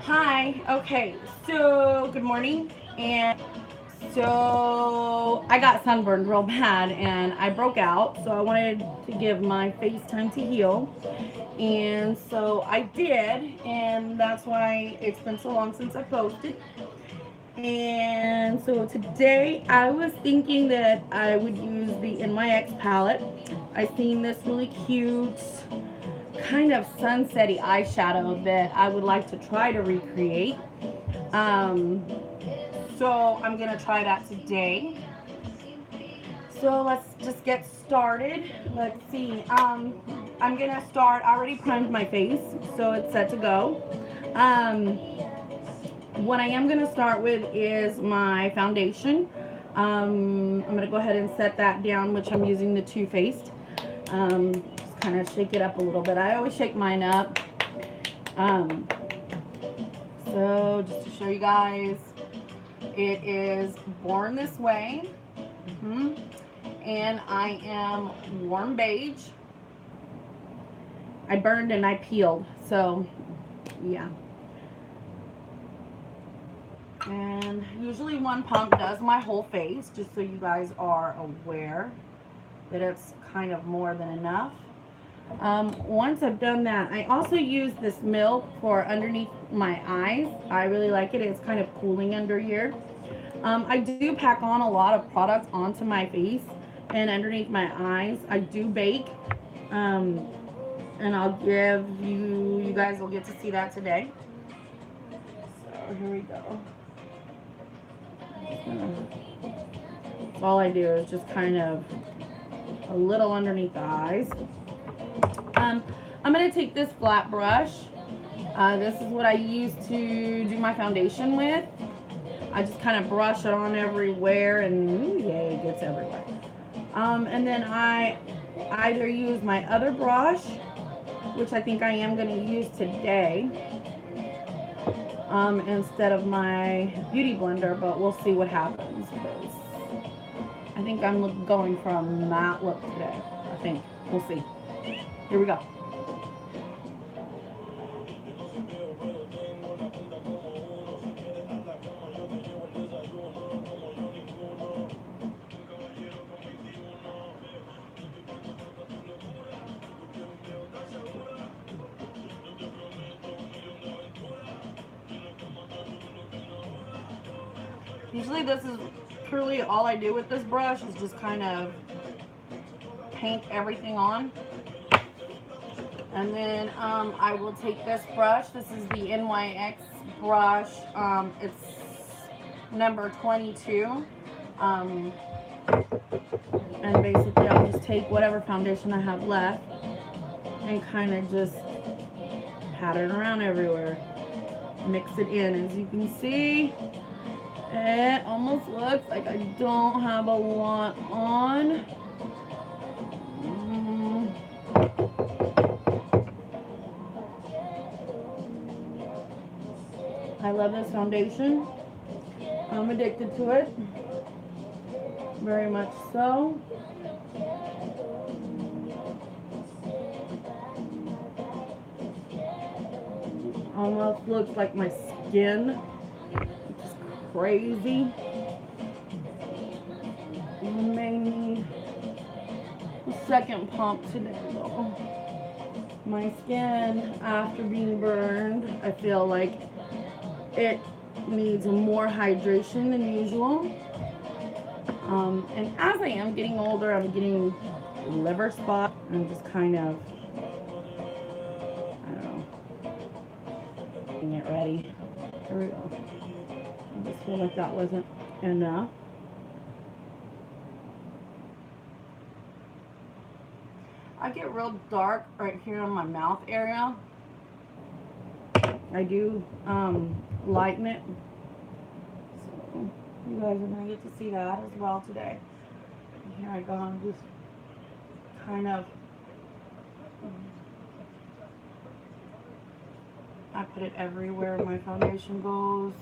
Hi. Okay. So, good morning. And so I got sunburned real bad and I broke out. So I wanted to give my face time to heal. And so I did. And that's why it's been so long since I posted. And so today I was thinking that I would use the NYX palette. I seen this really cute kind of sunsetty eyeshadow that I would like to try to recreate. Um, so I'm gonna try that today. So let's just get started. Let's see. I'm gonna start. I already primed my face, so it's set to go. Um, what I am gonna start with is my foundation. I'm gonna go ahead and set that down, which I'm using the Too Faced. Just kind of shake it up a little bit. I always shake mine up. Um, so just to show you guys, it is Born This Way. Mm-hmm. And I am warm beige. I burned and I peeled, so yeah. And usually one pump does my whole face, just so you guys are aware that it's kind of more than enough. Once I've done that, I also use this milk for underneath my eyes. I really like it. It's kind of cooling under here. I do pack on a lot of products onto my face and underneath my eyes. I do bake. Um, and I'll give you guys will get to see that today. So here we go. All I do is just kind of a little underneath the eyes. I'm going to take this flat brush. This is what I use to do my foundation with. I just kind of brush it on everywhere and ooh, yay, it gets everywhere. And then I either use my other brush, which I think I am going to use today, instead of my beauty blender, but we'll see what happens because I think I'm going for a matte look today. I think. We'll see. Here we go. Usually this is truly all I do with this brush is just kind of paint everything on. And then I will take this brush. This is the NYX brush. It's number 22. Um, and basically I'll just take whatever foundation I have left and kind of just pat it around everywhere. Mix it in. As you can see, it almost looks like I don't have a lot on. I love this foundation. I'm addicted to it. Very much so. Almost looks like my skin. It's crazy. I may need a second pump today though. My skin, after being burned, I feel like it needs more hydration than usual. And as I am getting older, I'm getting liver spots. I'm just kind of, I don't know, getting it ready. Here we go. I just feel like that wasn't enough. I get real dark right here in my mouth area. I do lighten it. So you guys are going to get to see that as well today. And here I go. I'm just kind of, I put it everywhere my foundation goes.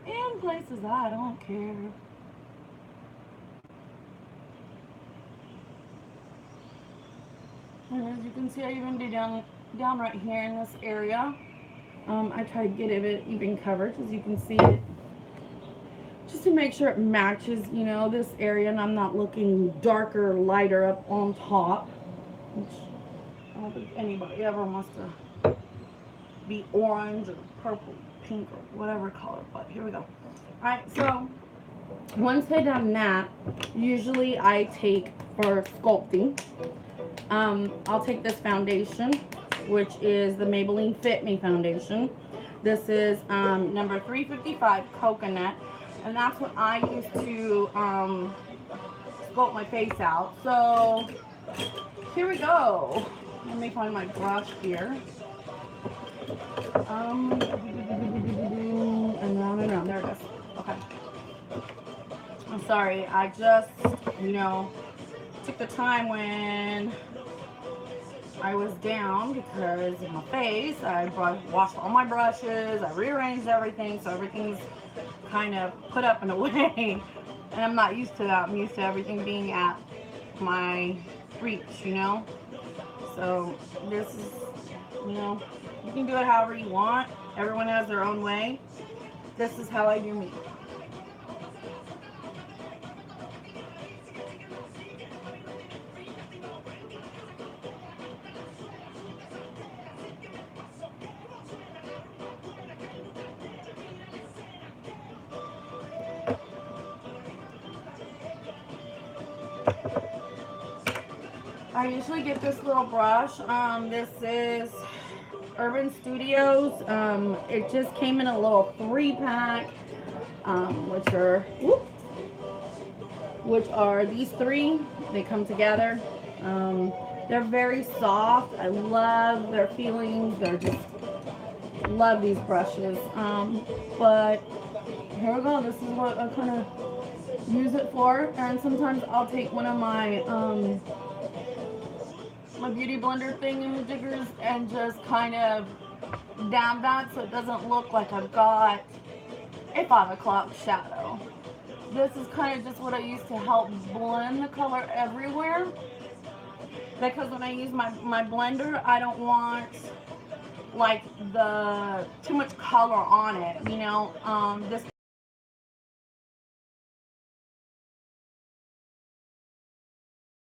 In places I don't care. And as you can see, I even do down right here in this area. I try to get it even covered, as you can see it, just to make sure it matches, you know, this area, and I'm not looking darker, lighter up on top, which I don't think anybody ever wants to be orange or purple, pink, or whatever color, but here we go. Alright, so once I done that, usually I take, for sculpting, I'll take this foundation, which is the Maybelline Fit Me foundation. This is number 355 Coconut, and that's what I use to sculpt my face out. So here we go. Let me find my brush here. And round and round. There it is. Okay. I'm sorry. I just, you know, took the time when I was down because of my face. I washed all my brushes. I rearranged everything, so everything's kind of put up and away. And I'm not used to that. I'm used to everything being at my reach, you know. So this is, you know, you can do it however you want. Everyone has their own way. This is how I do me. I usually get this little brush. This is Urban Studios. It just came in a little 3-pack, which are these three. They come together. They're very soft. I love their feelings. They're just, love these brushes. But here we go. This is what I kind of use it for. And sometimes I'll take one of my my beauty blender thingamajiggers and just kind of dab that so it doesn't look like I've got a 5 o'clock shadow. This is kind of just what I use to help blend the color everywhere, because when I use my blender, I don't want like the too much color on it, you know. This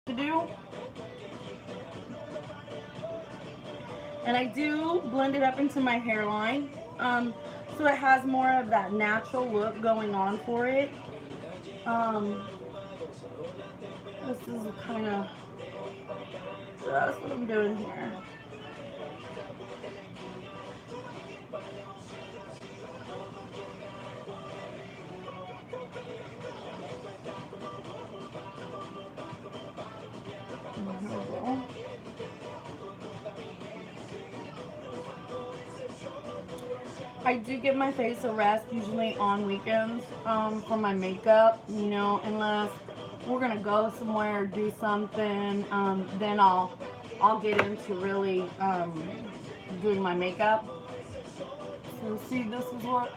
to do. And I do blend it up into my hairline, so it has more of that natural look going on for it. This is kind of just what I'm doing here. I do give my face a rest usually on weekends for my makeup, you know, unless we're gonna go somewhere, do something, then I'll get into really doing my makeup. So see, this is what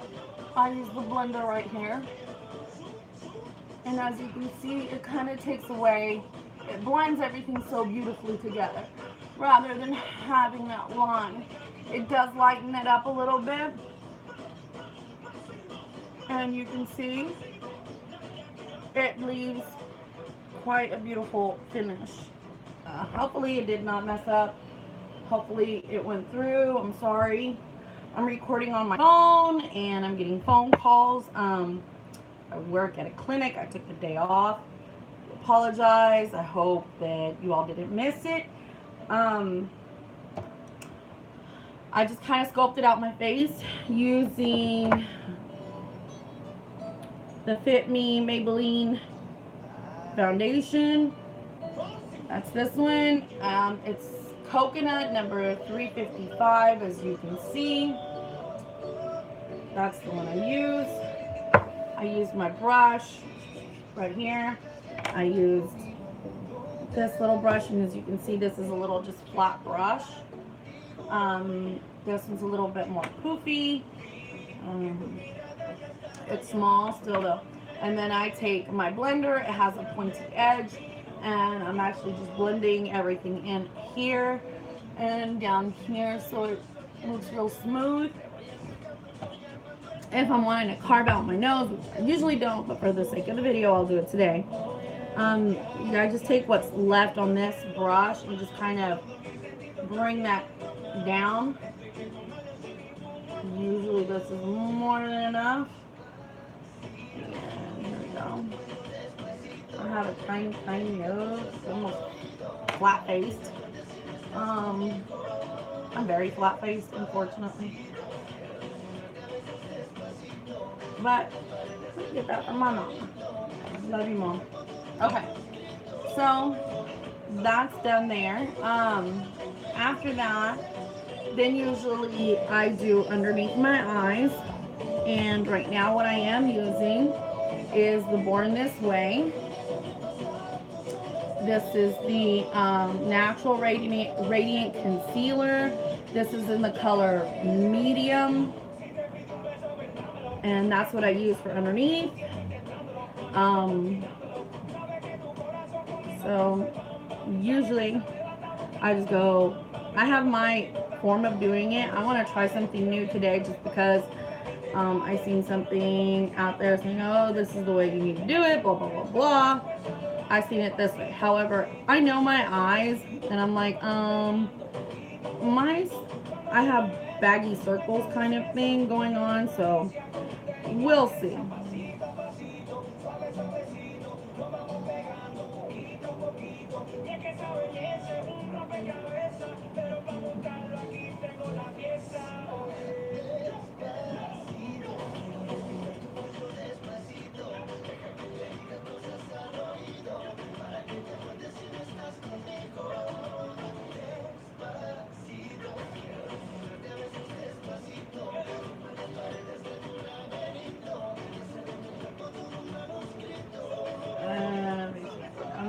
I use the blender right here, and as you can see, it kind of takes away, it blends everything so beautifully together rather than having that line. It does lighten it up a little bit, and you can see it leaves quite a beautiful finish. Hopefully it did not mess up. Hopefully it went through. I'm sorry. I'm recording on my phone and I'm getting phone calls. I work at a clinic. I took the day off. I apologize. I hope that you all didn't miss it. I just kind of sculpted out my face using the Fit Me Maybelline foundation. That's this one. It's Coconut number 355, as you can see. That's the one I use. I used my brush right here. I used this little brush, and as you can see, this is a little just flat brush. This one's a little bit more poofy. It's small still though. And then I take my blender. It has a pointy edge, and I'm actually just blending everything in here and down here so it looks real smooth. if I'm wanting to carve out my nose, which I usually don't, but for the sake of the video, I'll do it today. I just take what's left on this brush and just kind of bring that down. Usually this is more than enough. And here we go. I have a tiny, tiny nose, almost flat-faced. I'm very flat-faced, unfortunately. But let me get that from my mom. Love you, Mom. Okay, so that's done there. After that, then usually I do underneath my eyes. And right now what I am using is the Born This Way. This is the Natural Radiant Concealer. This is in the color medium. And that's what I use for underneath. So usually I just go, I have my form of doing it. I want to try something new today just because I seen something out there saying, oh, this is the way you need to do it, blah, blah, blah, blah. I seen it this way. However, I know my eyes and I'm like, I have baggy circles kind of thing going on, so we'll see.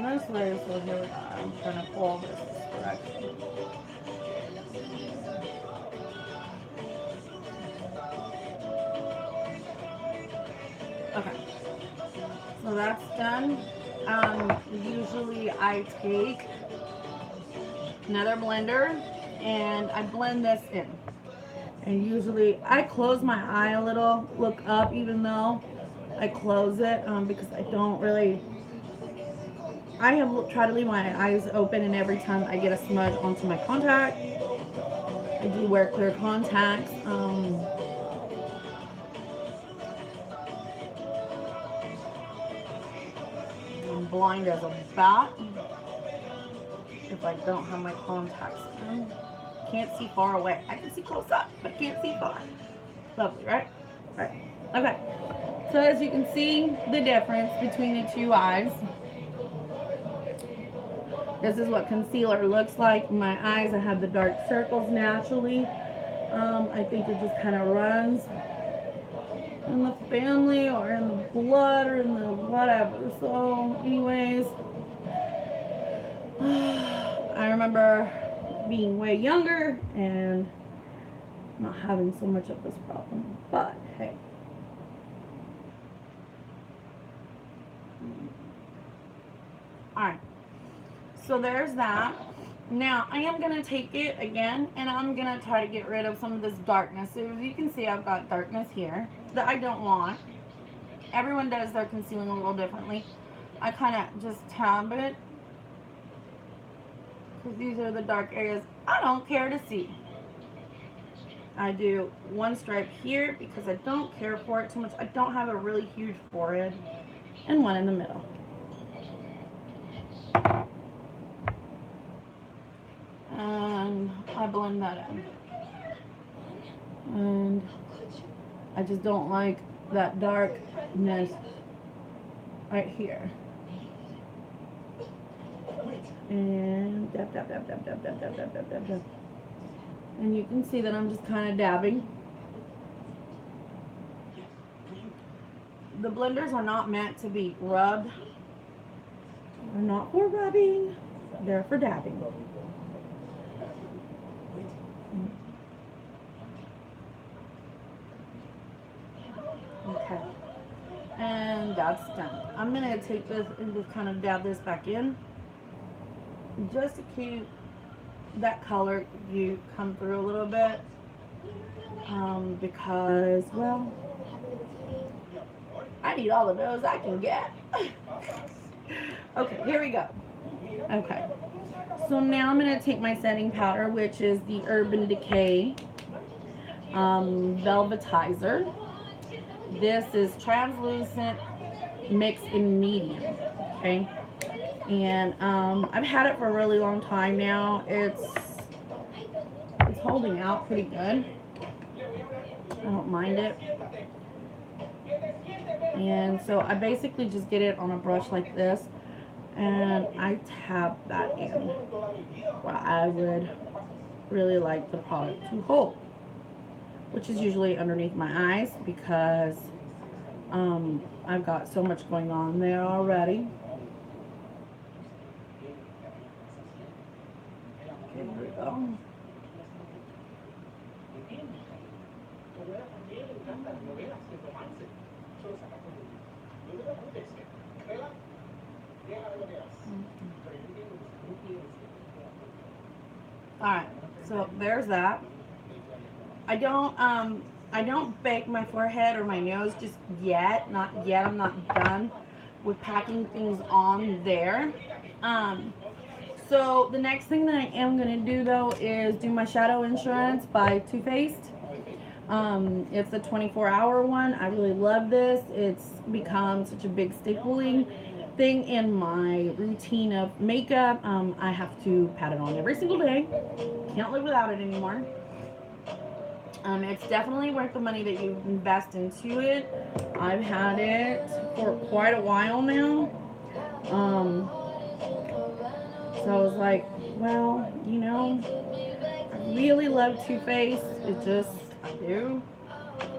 This way, so here we are. I'm trying to pull this direction. Okay, so that's done. Usually I take another blender and I blend this in. And usually I close my eye a little, look up even though I close it because I don't really, I have tried to leave my eyes open, and every time I get a smudge onto my contact, I do wear clear contacts. I'm blind as a bat if I don't have my contacts in. Can't see far away. I can see close up, but can't see far. Lovely, right? Right. Okay. So as you can see, the difference between the two eyes. This is what concealer looks like. My eyes, I have the dark circles naturally. I think it just kind of runs in the family or in the blood or in the whatever. So anyways, I remember being way younger and not having so much of this problem. But hey. Alright. So there's that. Now I am going to take it again and I'm going to try to get rid of some of this darkness. So as you can see, I've got darkness here that I don't want. Everyone does their concealing a little differently. I kind of just tab it because these are the dark areas I don't care to see. I do one stripe here because I don't care for it too much. I don't have a really huge forehead, and one in the middle. And I blend that in. And I just don't like that darkness right here. And dab, dab, dab, dab, dab, dab, dab, dab, dab, dab, dab. And you can see that I'm just kind of dabbing. The blenders are not meant to be rubbed. They're not for rubbing. They're for dabbing. Okay, and that's done. I'm gonna take this and just kind of dab this back in, just to keep that color you come through a little bit, because, well, I need all the nose I can get. Okay, here we go. Okay, so now I'm going to take my setting powder, which is the Urban Decay Velvetizer. This is translucent mixed in medium. Okay, and I've had it for a really long time now. It's holding out pretty good. I don't mind it. And so I basically just get it on a brush like this, and I tap that in where I would really like the product to hold, which is usually underneath my eyes because I've got so much going on there already. Okay, here we go. Alright, so there's that. I don't bake my forehead or my nose just yet. Not yet. I'm not done with packing things on there. So the next thing that I am going to do though is do my Shadow Insurance by Too Faced. It's the 24-hour one. I really love this. It's become such a big stapling thing in my routine of makeup. I have to pat it on every single day. Can't live without it anymore. It's definitely worth the money that you invest into it. I've had it for quite a while now. So I was like, well, you know, I really love Too Faced. I do.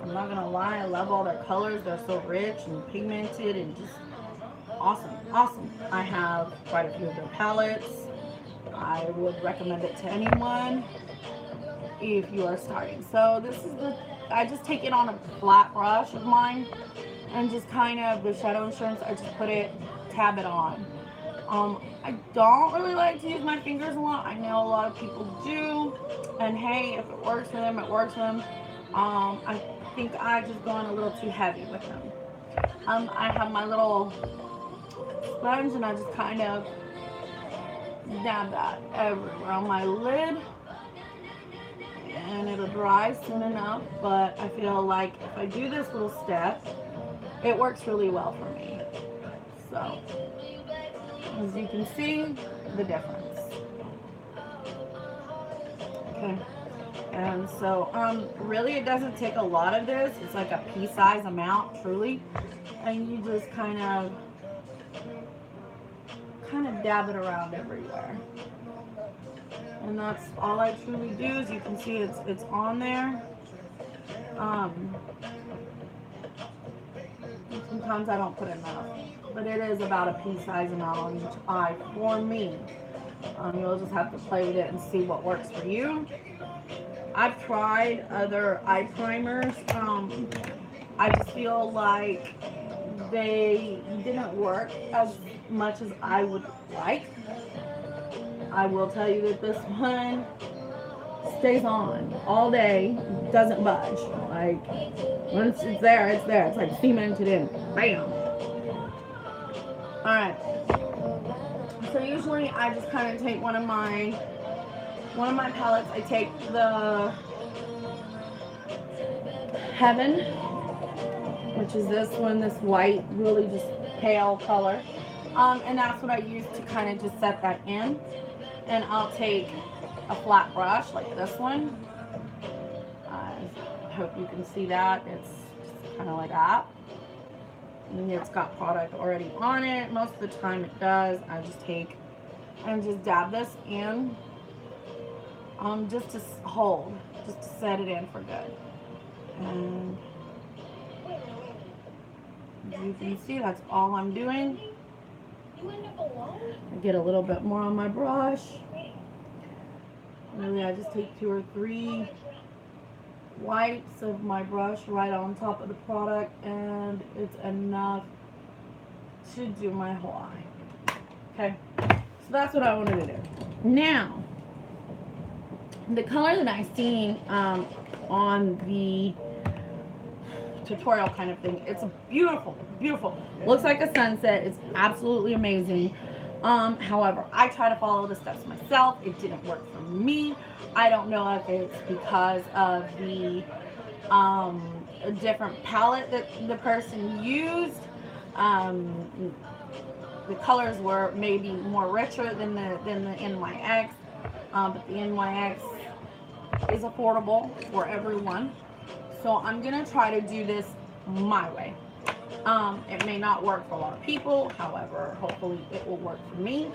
I'm not gonna lie, I love all their colors. They're so rich and pigmented and just awesome. I have quite a few of their palettes. I would recommend it to anyone if you are starting. So I just take it on a flat brush of mine and just kind of, the Shadow Insurance, I just tab it on. I don't really like to use my fingers a lot. I know a lot of people do, and hey, if it works for them, it works for them. I think I just gone a little too heavy with them. I have my little sponge and I just kind of dab that everywhere on my lid, and it'll dry soon enough. But I feel like if I do this little step, it works really well for me. So as you can see, the difference. Okay, and so really it doesn't take a lot of this. It's like a pea-size amount, truly, and you just kind of dab it around everywhere. And that's all I truly do. As you can see, it's on there. Sometimes I don't put enough, but it is about a pea-size amount on each eye for me. You'll just have to play with it and see what works for you. I've tried other eye primers. I just feel like they didn't work as much as I would like. I will tell you that this one stays on all day, doesn't budge. Like, once it's there, it's there. It's like cemented in. Bam! Alright. So usually I just kind of take one of my palettes. I take the Heaven, which is this one, this white, really just pale color. And that's what I use to kind of just set that in. And I'll take a flat brush like this one. I hope you can see that. It's just kind of like that. And it's got product already on it. Most of the time it does. I just take and just dab this in. Just to hold. Just to set it in for good. And as you can see, that's all I'm doing. I get a little bit more on my brush. Really, I just take 2 or 3 wipes of my brush right on top of the product, and it's enough to do my whole eye. Okay, so that's what I wanted to do. Now, the color that I seen on the tutorial kind of thing. It's a beautiful, beautiful. Looks like a sunset. It's absolutely amazing. However, I try to follow the steps myself. It didn't work for me. I don't know if it's because of the different palette that the person used. Um, the colors were maybe more richer than the NYX, but the NYX is affordable for everyone. So I'm gonna try to do this my way. It may not work for a lot of people, however, hopefully it will work for me.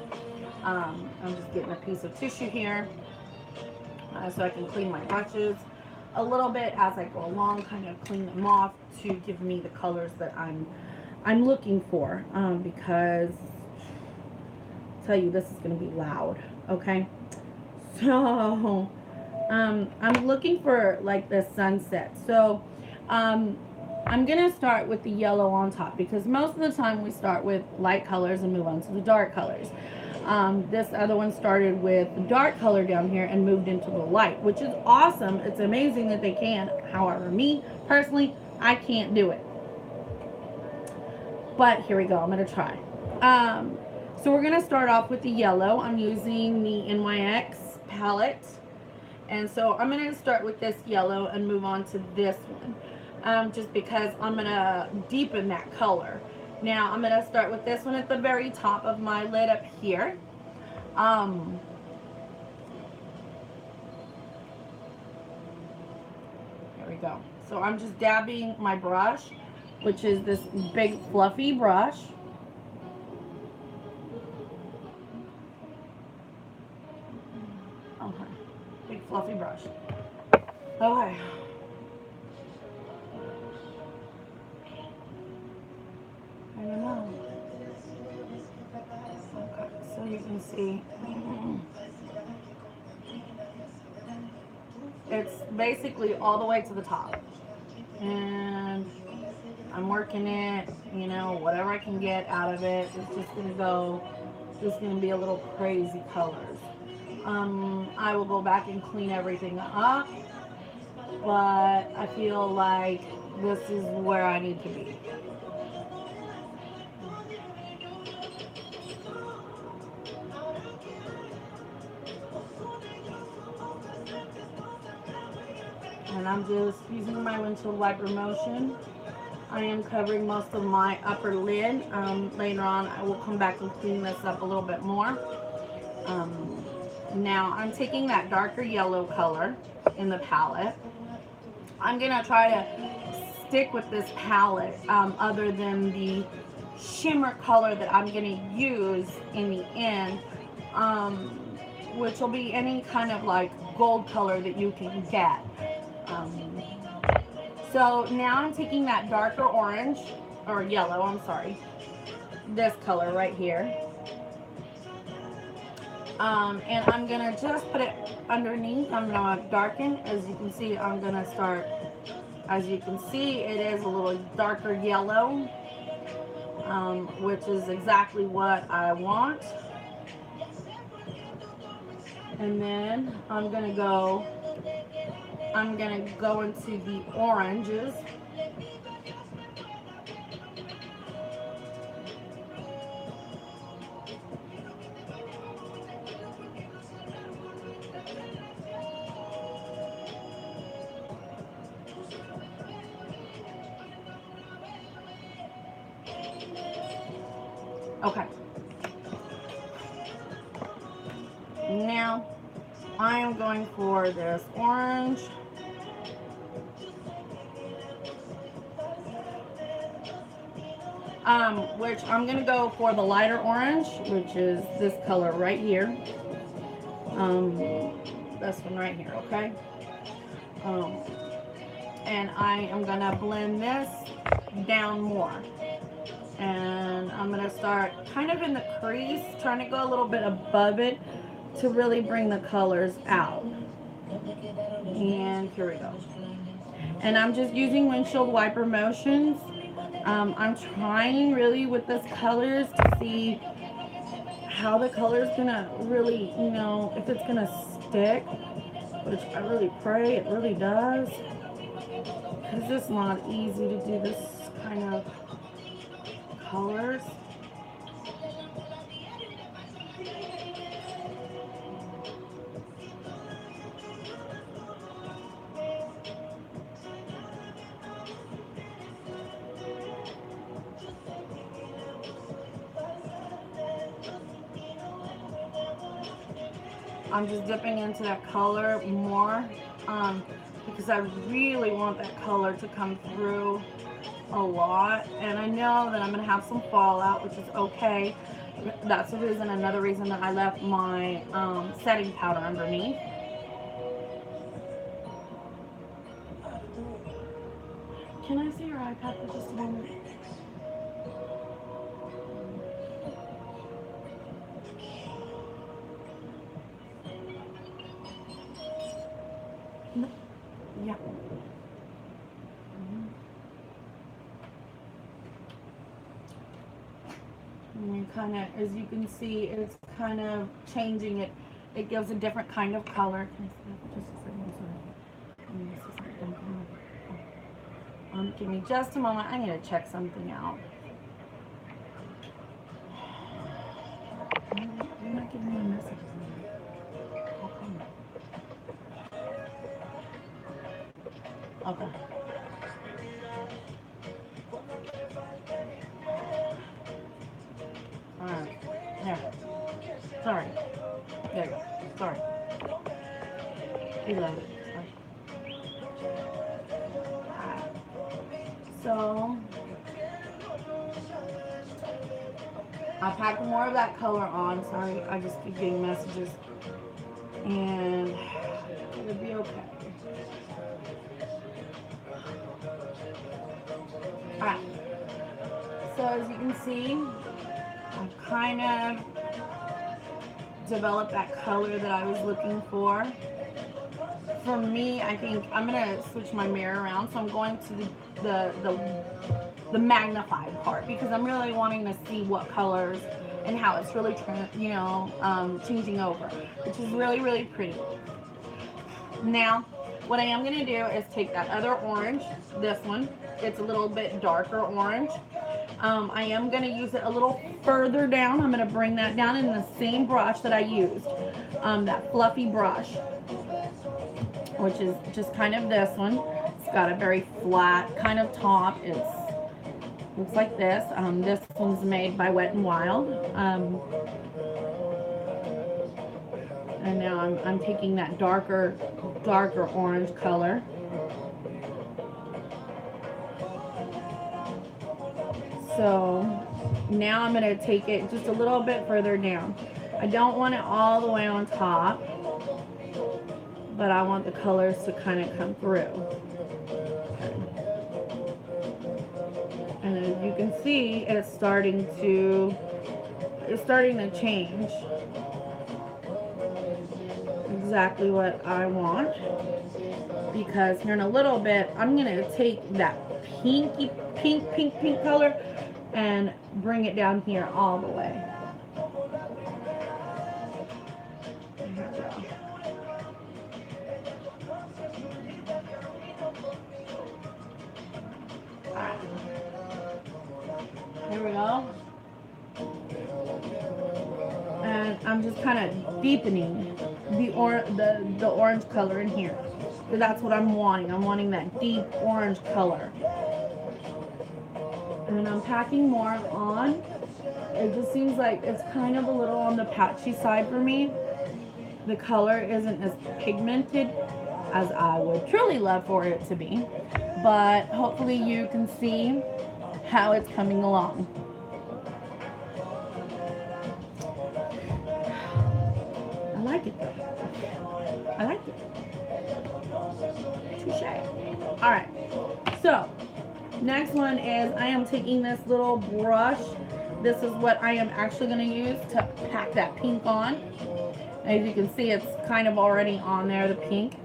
I'm just getting a piece of tissue here so I can clean my brushes a little bit as I go along, kind of clean them off to give me the colors that I'm looking for, because I tell you, this is going to be loud. Okay, so I'm looking for like the sunset. So I'm gonna start with the yellow on top, because most of the time we start with light colors and move on to the dark colors. This other one started with the dark color down here and moved into the light, which is awesome. It's amazing that they can. However, me personally, I can't do it. But here we go. I'm gonna try. So we're gonna start off with the yellow. I'm using the NYX palette, and so I'm gonna start with this yellow and move on to this one. Just because I'm gonna deepen that color. Now I'm gonna start with this one at the very top of my lid up here. Here we go. So I'm just dabbing my brush, which is this big fluffy brush. Okay, big fluffy brush. Okay. I don't know. Okay, so you can see it's basically all the way to the top, and I'm working it, you know, whatever I can get out of it. It's just gonna be a little crazy colors. I will go back and clean everything up, but I feel like this is where I need to be. And I'm just using my windshield wiper motion. I am covering most of my upper lid. Later on, I will come back and clean this up a little bit more. Now, I'm taking that darker yellow color in the palette. I'm going to try to stick with this palette other than the shimmer color that I'm going to use in the end, which will be any kind of like gold color that you can get. So now I'm taking that darker orange, or yellow, I'm sorry, this color right here. And I'm going to just put it underneath. I'm going to darken. As you can see, I'm going to start, as you can see, it is a little darker yellow, which is exactly what I want. And then I'm going to go into the oranges. Okay. Now I am going for this orange. Which I'm going to go for the lighter orange, which is this color right here. This one right here, okay? And I am going to blend this down more. And I'm going to start kind of in the crease, trying to go a little bit above it to really bring the colors out. And here we go. And I'm just using windshield wiper motions. I'm trying really with this colors to see how the color is gonna really, you know, if it's gonna stick, which I really pray it really does. Because it's not easy to do this kind of colors. I'm just dipping into that color more because I really want that color to come through a lot. And I know that I'm going to have some fallout, which is okay. That's the reason, another reason that I left my setting powder underneath. Can I see your iPad for just a moment? No. Yeah. And kind of, as you can see, it's kind of changing it. It gives a different kind of color. Can I see that for just a second? Sorry. Give me just a moment. I need to check something out. You're not giving me a message. Okay. Alright. There. Sorry. There you go. Sorry. Reload. Alright. So I packed more of that color on. Sorry, I just keep getting messages. And it'll be okay. Alright. So as you can see, I've kind of developed that color that I was looking for. For me, I think I'm gonna switch my mirror around, so I'm going to the magnified part because I'm really wanting to see what colors and how it's really changing over, which is really, really pretty. Now, what I am gonna do is take that other orange, this one. It's a little bit darker orange. I am going to use it a little further down. I'm going to bring that down in the same brush that I used, that fluffy brush, which is just kind of this one. It's got a very flat kind of top. It looks like this. This one's made by Wet n Wild. And now I'm taking that darker orange color. So now I'm going to take it just a little bit further down. I don't want it all the way on top, but I want the colors to kind of come through. And as you can see, it's starting to change. Exactly what I want. Because here in a little bit, I'm going to take that pink color and bring it down here all the way. Alright. Here we go. And I'm just kind of deepening the orange color in here. So that's what I'm wanting. I'm wanting that deep orange color. And I'm packing more on. It just seems like it's kind of a little on the patchy side for me. The color isn't as pigmented as I would truly love for it to be. But hopefully you can see how it's coming along. I like it though. I like it. Touché. Alright. So next one is I am taking this little brush. This is what I am actually going to use to pack that pink on. As you can see, it's kind of already on there, the pink.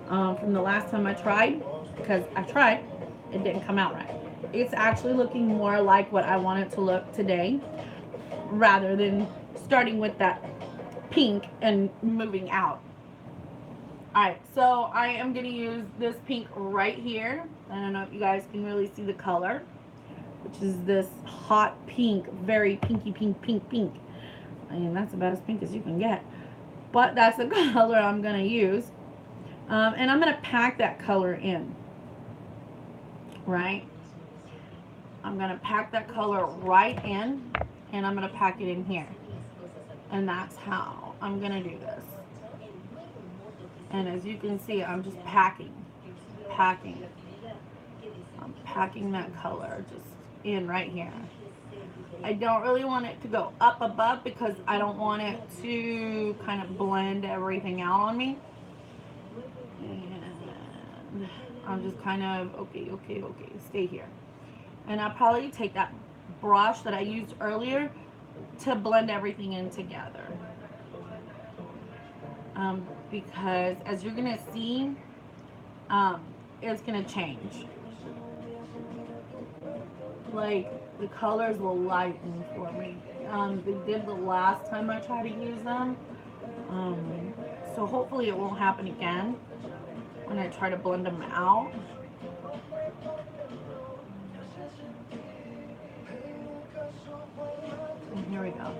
From the last time I tried, because I tried, it didn't come out right. It's actually looking more like what I want it to look today, rather than starting with that pink and moving out. Alright, so I am going to use this pink right here. I don't know if you guys can really see the color, which is this hot pink, very pinky pink, pink, pink. I mean, that's about as pink as you can get. But that's the color I'm going to use. And I'm going to pack that color in. Right? I'm going to pack that color right in. And I'm going to pack it in here. And that's how I'm going to do this. And as you can see, I'm just packing. I'm packing that color just in right here. I don't really want it to go up above because I don't want it to kind of blend everything out on me. And I'm just kind of, okay, stay here. And I'll probably take that brush that I used earlier to blend everything in together. Because as you're going to see, it's going to change. Like, the colors will lighten for me. They did the last time I tried to use them. So hopefully it won't happen again when I try to blend them out. And here we go.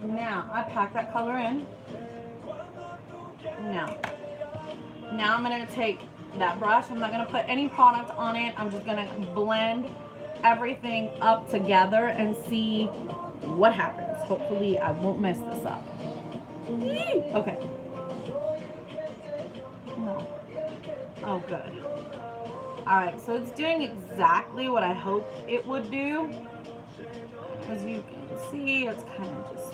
Now, I pack that color in. Now I'm going to take that brush. I'm not going to put any product on it. I'm just going to blend everything up together and see what happens. Hopefully, I won't mess this up. Okay. No. Oh, good. Alright, so it's doing exactly what I hoped it would do. As you can see, it's kind of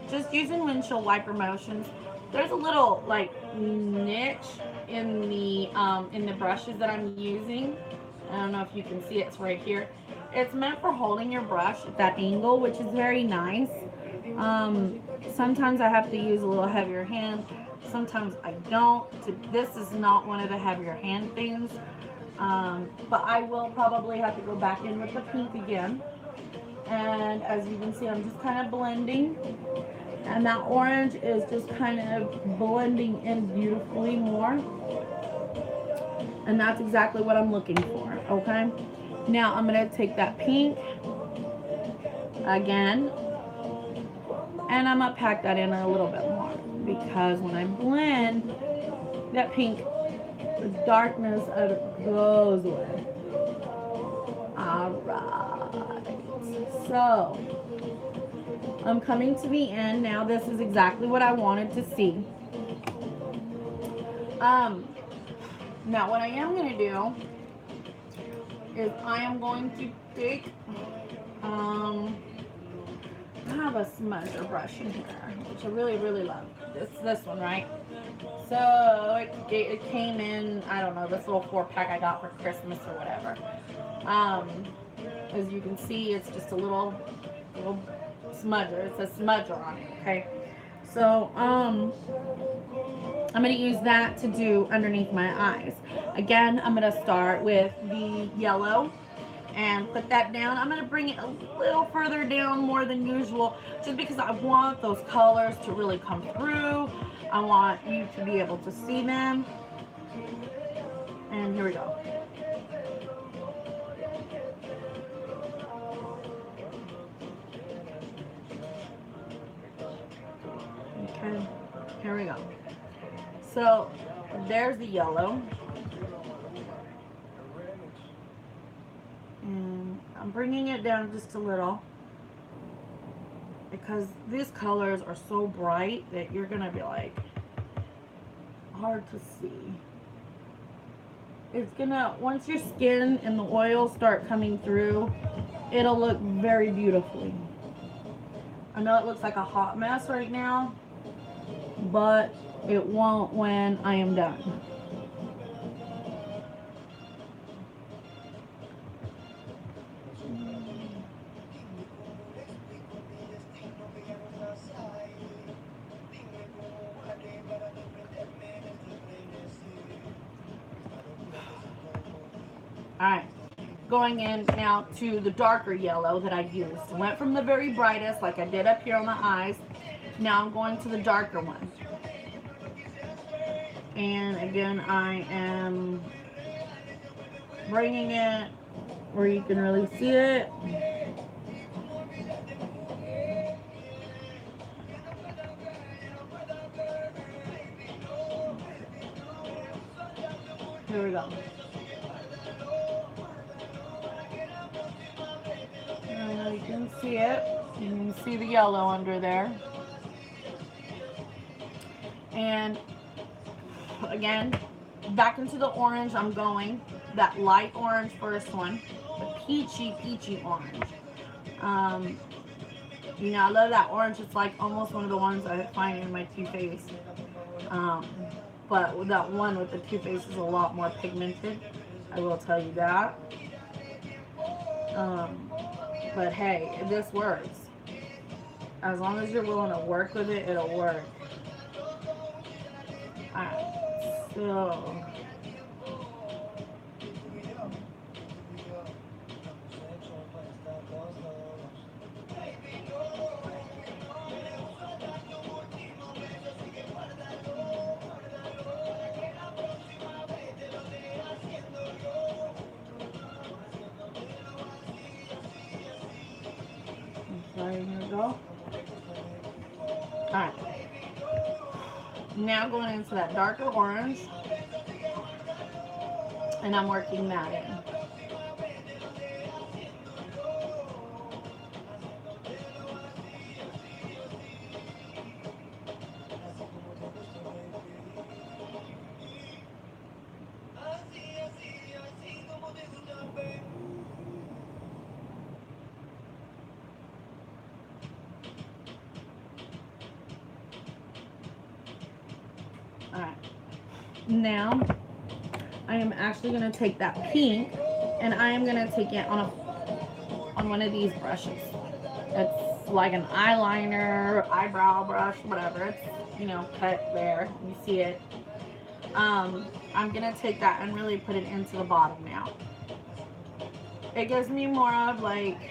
just using windshield wiper motions. There's a little like niche in the brushes that I'm using. I don't know if you can see it. It's right here. It's meant for holding your brush at that angle, which is very nice. Sometimes I have to use a little heavier hand. Sometimes I don't. This is not one of the heavier hand things. But I will probably have to go back in with the pink again. And as you can see, I'm just kind of blending. And that orange is just kind of blending in beautifully more. And that's exactly what I'm looking for, okay? Now I'm going to take that pink again. And I'm going to pack that in a little bit more. Because when I blend that pink, the darkness of it goes away. Alright. So, I'm coming to the end now. This is exactly what I wanted to see. Now what I am going to do is I am going to take, I have a smudger brush in here, which I really, really love. It's this one, right? So it came in, I don't know, this little 4-pack I got for Christmas or whatever. As you can see, it's just a little smudger. It says smudger on it, okay? So, I'm going to use that to do underneath my eyes. Again, I'm going to start with the yellow and put that down. I'm going to bring it a little further down more than usual just because I want those colors to really come through. I want you to be able to see them. And here we go. Okay, here we go. So there's the yellow. And I'm bringing it down just a little because these colors are so bright that you're going to be like hard to see. It's going to, once your skin and the oil start coming through, it'll look very beautifully. I know it looks like a hot mess right now, but it won't when I am done. Alright, going in now to the darker yellow that I used. Went from the very brightest, like I did up here on the eyes. Now I'm going to the darker one. And again, I am bringing it where you can really see it. Here we go. And you can see it. You can see the yellow under there. And again, back into the orange I'm going. That light orange first one. The peachy orange. You know, I love that orange. It's like almost one of the ones I find in my Too Faced. But that one with the Too Faced is a lot more pigmented. I will tell you that. But hey, this works. As long as you're willing to work with it, it'll work. Alright, so here we go. Alright. Now going into that darker orange. And I'm working that in. Alright, now I am actually going to take that pink and I am going to take it on one of these brushes. It's like an eyeliner, eyebrow brush, whatever. It's, you know, cut there. You see it. I'm going to take that and really put it into the bottom now. It gives me more of like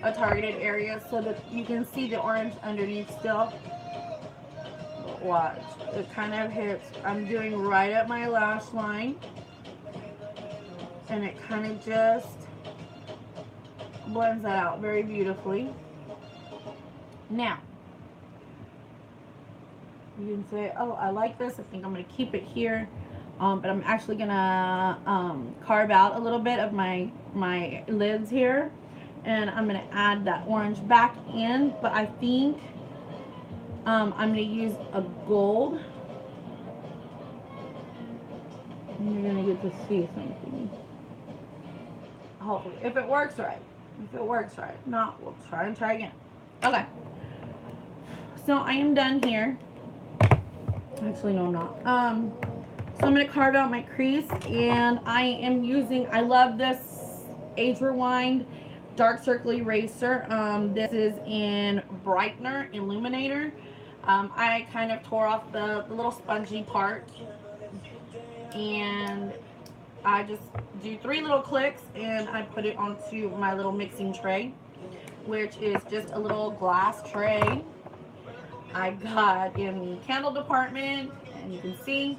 a targeted area so that you can see the orange underneath still. Watch, it kind of hits. I'm doing right at my lash line, and it kind of just blends that out very beautifully. Now, you can say, oh, I like this. I think I'm going to keep it here, but I'm actually going to carve out a little bit of my lids here, and I'm going to add that orange back in, but I think I'm going to use a gold. And you're going to get to see something. Hopefully. If it works right. If it works right. Not, we'll try again. Okay. So I am done here. Actually, no, I'm not. So I'm going to carve out my crease. And I am using, I love this Age Rewind Dark Circle Eraser. This is in Brightener Illuminator. I kind of tore off the little spongy part, and I just do 3 little clicks and I put it onto my little mixing tray, which is just a little glass tray I got in the candle department, and you can see.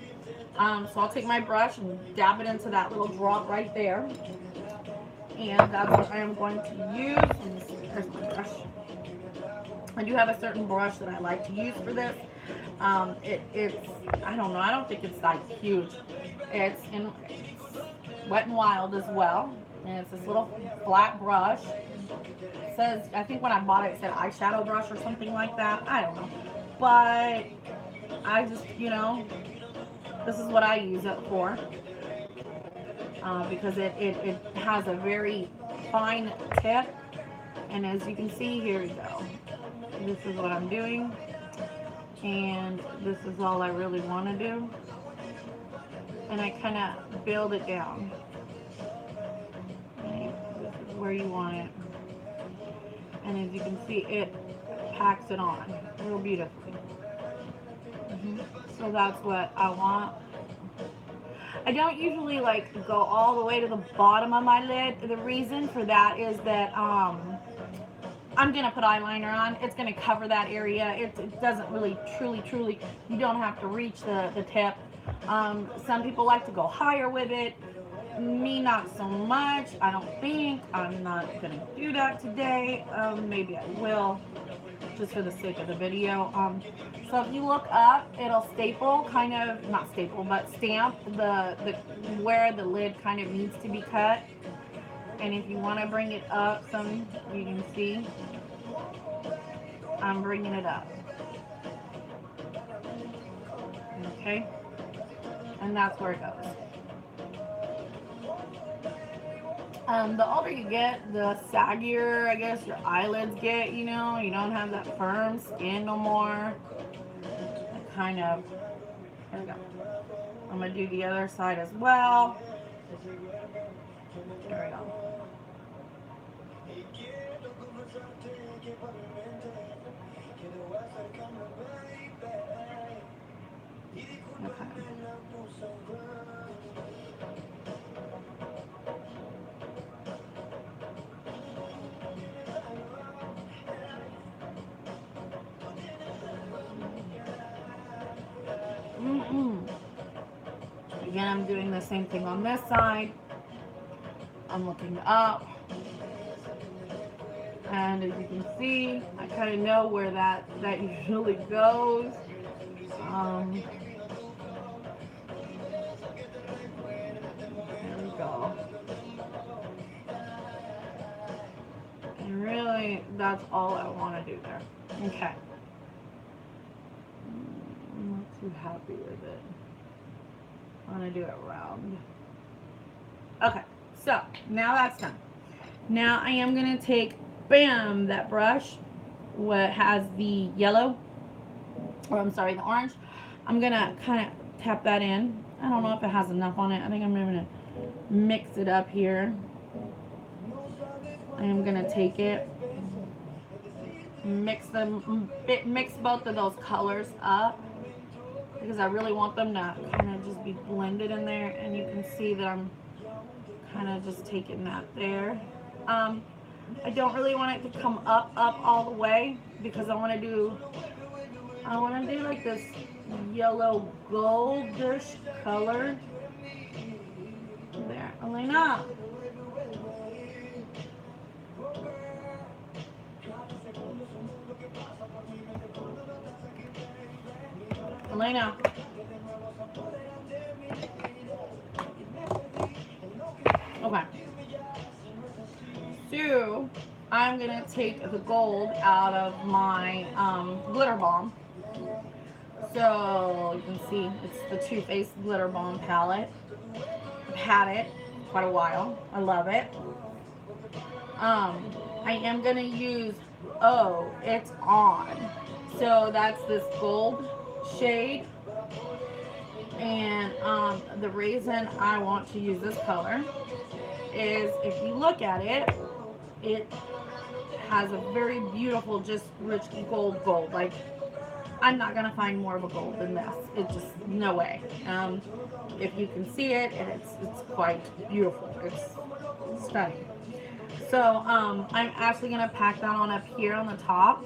So I'll take my brush and dab it into that little drop right there, and that's what I am going to use. Let me see, here's my brush. I do have a certain brush that I like to use for this. It's, I don't know, I don't think it's that huge. It's in Wet n Wild as well. And it's this little flat brush. It says, I think when I bought it, it said eyeshadow brush or something like that. I don't know. But I just, you know, this is what I use it for. Because it has a very fine tip. And as you can see, here we go. This is what I'm doing, and this is all I really want to do, and I kind of build it down. Okay, this is where you want it, and as you can see, it packs it on real beautifully. So that's what I want. I don't usually like go all the way to the bottom of my lid. The reason for that is that I'm gonna put eyeliner on. It's gonna cover that area. It doesn't really truly, you don't have to reach the tip. Some people like to go higher with it. Me, not so much. I don't think. I'm not gonna do that today. Maybe I will, just for the sake of the video. So if you look up, it'll staple, kind of, not staple, but stamp the where the lid kind of needs to be cut. And if you want to bring it up some, you can see I'm bringing it up. Okay, and that's where it goes. The older you get, the saggier, I guess, your eyelids get, you know. You don't have that firm skin no more. It kind of, there we go. I'm going to do the other side as well. There we go. Okay. Again, I'm doing the same thing on this side. I'm looking up. And as you can see, I kind of know where that usually goes. There we go. And really, that's all I want to do there. Okay. I'm not too happy with it. I want to do it round. Okay, so now that's done. Now I am going to take, bam, that brush, what has the yellow, or I'm sorry, the orange. I'm going to kind of tap that in. I don't know if it has enough on it. I think I'm going to mix it up here. I am going to take it, mix both of those colors up, because I really want them to kind of just be blended in there. And you can see that I'm kind of just taking that there. I don't really want it to come up all the way, because I want to do like this yellow goldish color. There, Elena. Elena. Okay. So I'm gonna take the gold out of my glitter bomb. So you can see it's the Too Faced Glitter Bomb palette. I've had it quite a while. I love it. I am gonna use, oh, it's on. So that's this gold shade. And the reason I want to use this color is, if you look at it, it has a very beautiful, just rich gold. Like, I'm not gonna find more of a gold than this. It's just no way. If you can see it, it's quite beautiful. It's stunning. So I'm actually gonna pack that on up here on the top,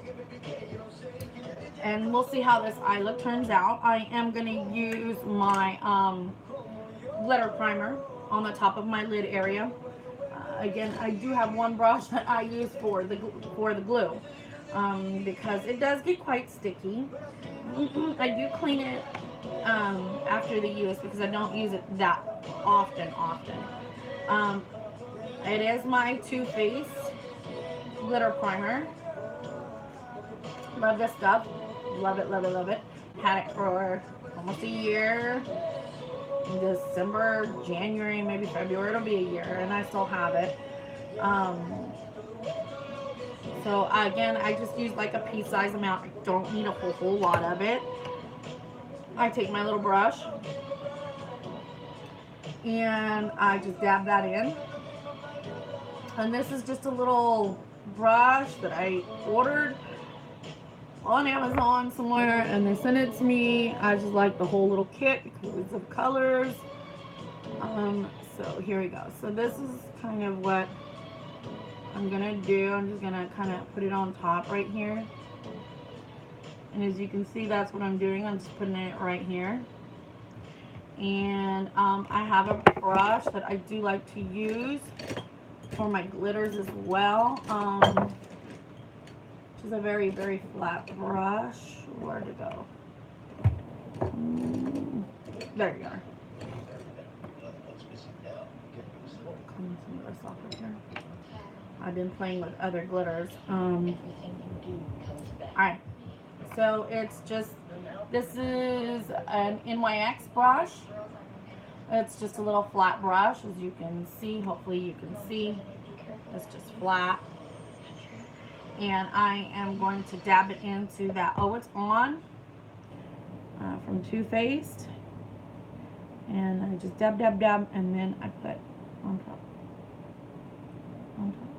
and we'll see how this eye look turns out. I am gonna use my glitter primer on the top of my lid area. Again, I do have one brush that I use for the glue, because it does get quite sticky. I do clean it after the use, because I don't use it that often. It is my Too Faced glitter primer. Love this stuff. Love it. Had it for almost a year. In December, January, maybe February, it'll be a year, and I still have it. So again, I just use like a pea size amount. I don't need a whole lot of it. I take my little brush and I just dab that in. And this is just a little brush that I ordered on Amazon somewhere, and they sent it to me. I just like the whole little kit because it's of colors. So here we go. So this is kind of what I'm gonna do. I'm just gonna kind of put it on top right here. And as you can see, that's what I'm doing. I'm just putting it right here. And I have a brush that I do like to use for my glitters as well. Which is a very, very flat brush. Where'd it go? There you are. Clean some of this off right here. I've been playing with other glitters. Alright. So it's just, this is an NYX brush. It's just a little flat brush, as you can see. Hopefully you can see. It's just flat. And I am going to dab it into that Oh It's On from Too Faced. And I just dab, dab, dab, and then I put on top. On top.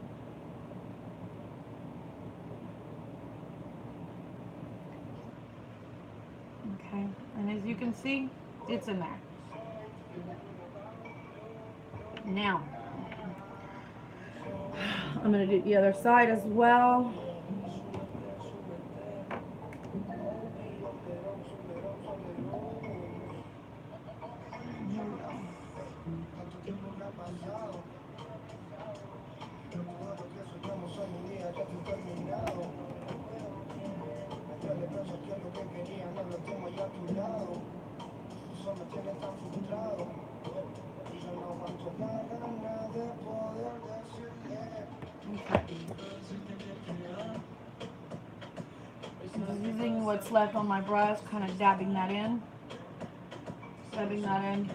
Okay, and as you can see, it's in there. Now, I'm going to do the other side as well. Using what's left on my brush, kind of dabbing that in. Dabbing that in.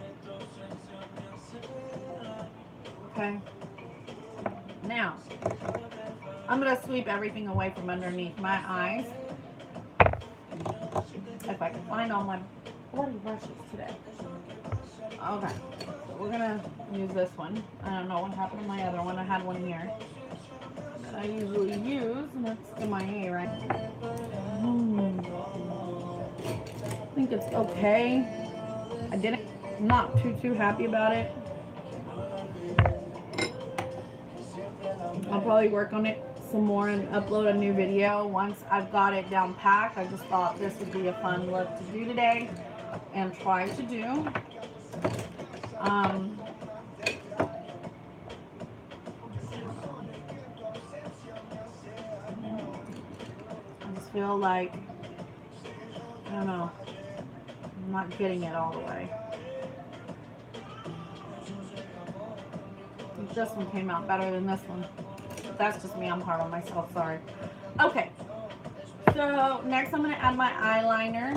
Okay. Now, I'm going to sweep everything away from underneath my eyes. If I can find all my bloody brushes today. Okay. So we're going to use this one. I don't know what happened to my other one. I had one here that I usually use, and it's MIA, right? I think it's okay. I'm not too happy about it. I'll probably work on it some more and upload a new video once I've got it down packed. I just thought this would be a fun look to do today and try to do. I just feel like, I don't know, I'm not getting it all the way. I think this one came out better than this one. But that's just me, I'm hard on myself, sorry. Okay, so next I'm going to add my eyeliner.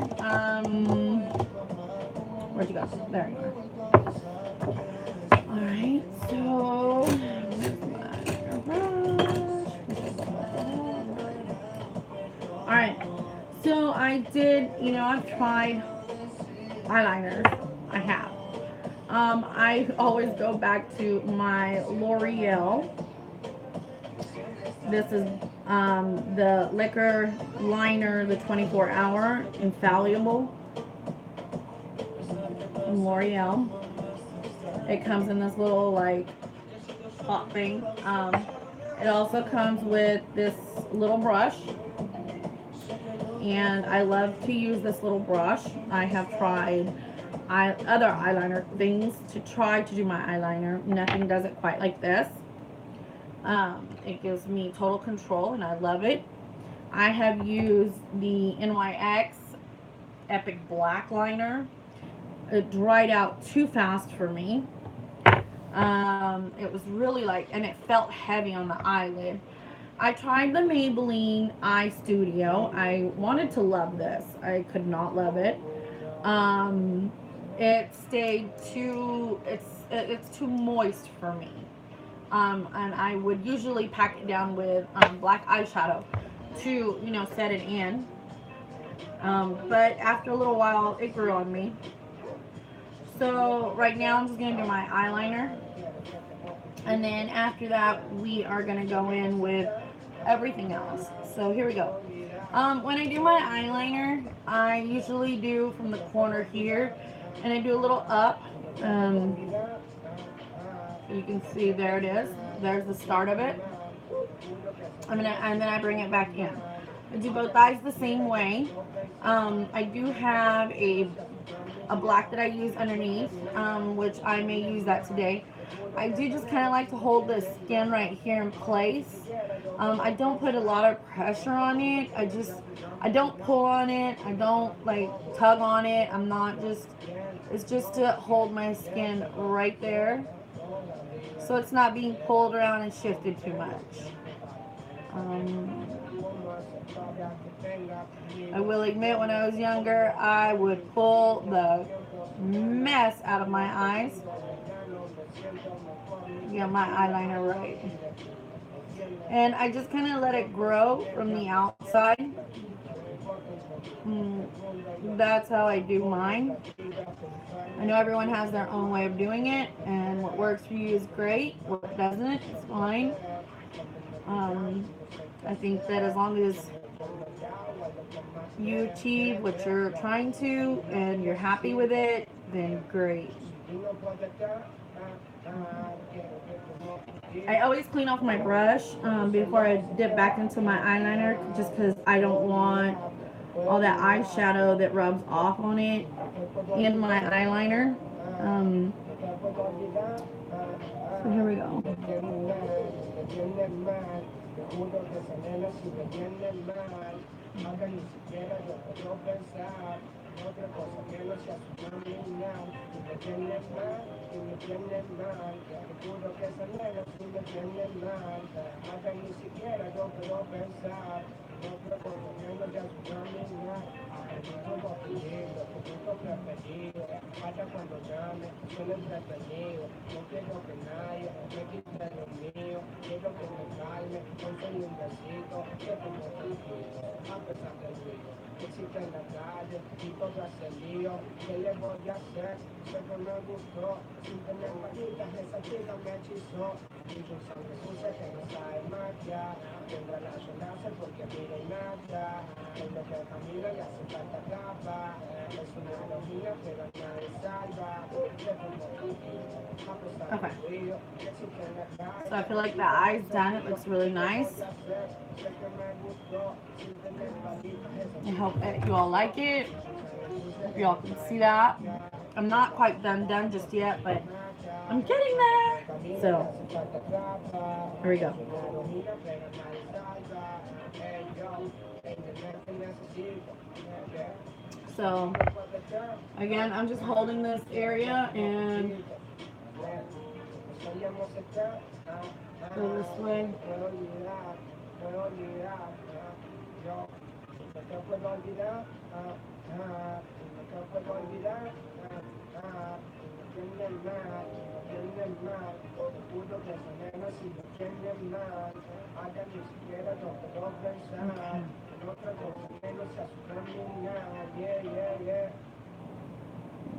Where'd you go? There you are. Alright, so alright, so I did, I've tried eyeliners. I have. I always go back to my L'Oreal. This is the Liquor Liner, the 24-hour Infallible from L'Oreal. It comes in this little like pot thing. It also comes with this little brush, and I love to use this little brush. I have tried other eyeliner things to try to do my eyeliner. Nothing does it quite like this. It gives me total control, and I love it. I have used the NYX Epic Black Liner. It dried out too fast for me. It was really and it felt heavy on the eyelid. I tried the Maybelline Eye Studio. I wanted to love this. I could not love it. It stayed it's too moist for me. And I would usually pack it down with black eyeshadow to, set it in. But after a little while, it grew on me. So right now I'm just going to do my eyeliner. And then after that, we are going to go in with everything else. So here we go. When I do my eyeliner, I usually do from the corner here. And I do a little up. You can see there it is. There's the start of it. And then I bring it back in. I do both eyes the same way. I do have a black that I use underneath, which I may use that today. I do just kind of like to hold the skin right here in place. I don't put a lot of pressure on it. I don't pull on it. I don't like tug on it. I'm not just, it's just to hold my skin right there. So it's not being pulled around and shifted too much. Um, I will admit when I was younger, I would pull the mess out of my eyes. Get my eyeliner right. And I just kind of let it grow from the outside. That's how I do mine. I know everyone has their own way of doing it, and what works for you is great. What doesn't, it's fine. I think that as long as you achieve what you're trying to and you're happy with it, then great. I always clean off my brush before I dip back into my eyeliner, just because I don't want all that eyeshadow that rubs off on it in my eyeliner. So here we go. Okay. So I feel like the eye's done. It looks really nice. I hope that you all like it. Hope you all can see that. I'm not quite done just yet, but I'm getting there. So here we go. So again, I'm just holding this area and go this way.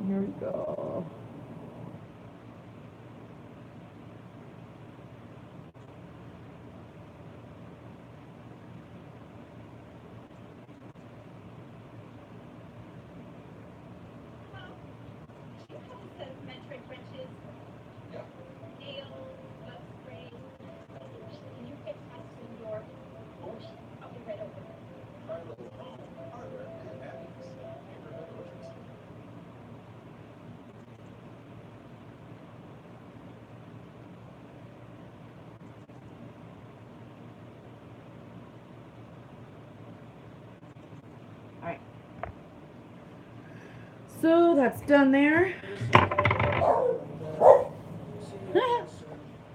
Here we go. Alright. So that's done there.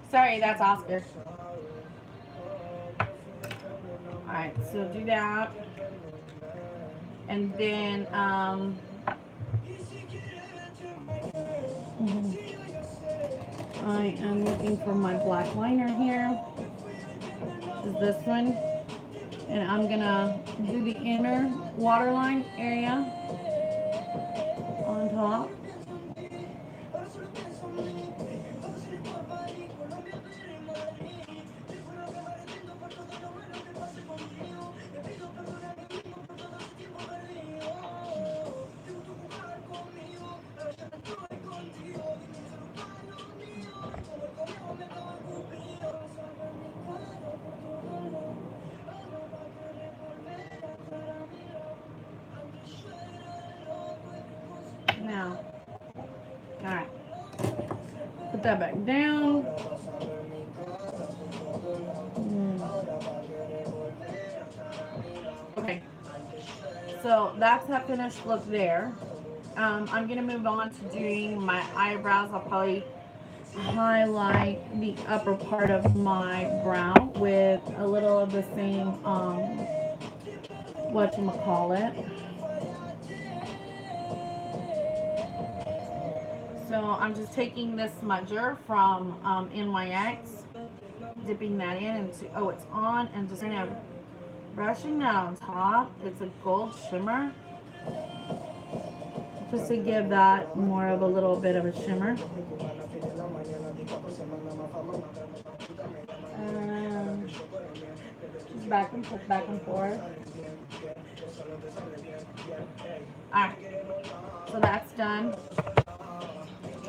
Sorry, that's Oscar. Alright, so do that. And then, I am looking for my black liner here. This is this one. And I'm gonna do the inner waterline area on top. that back down. Okay, so that's a finished look there. I'm gonna move on to doing my eyebrows. I'll probably highlight the upper part of my brow with a little of the same whatchamacallit. So I'm just taking this smudger from NYX, dipping that in into, oh, it's on, and just kind of brushing that on top. It's a gold shimmer, just to give that more of a little bit of a shimmer. Just back and forth, back and forth. Alright, so that's done.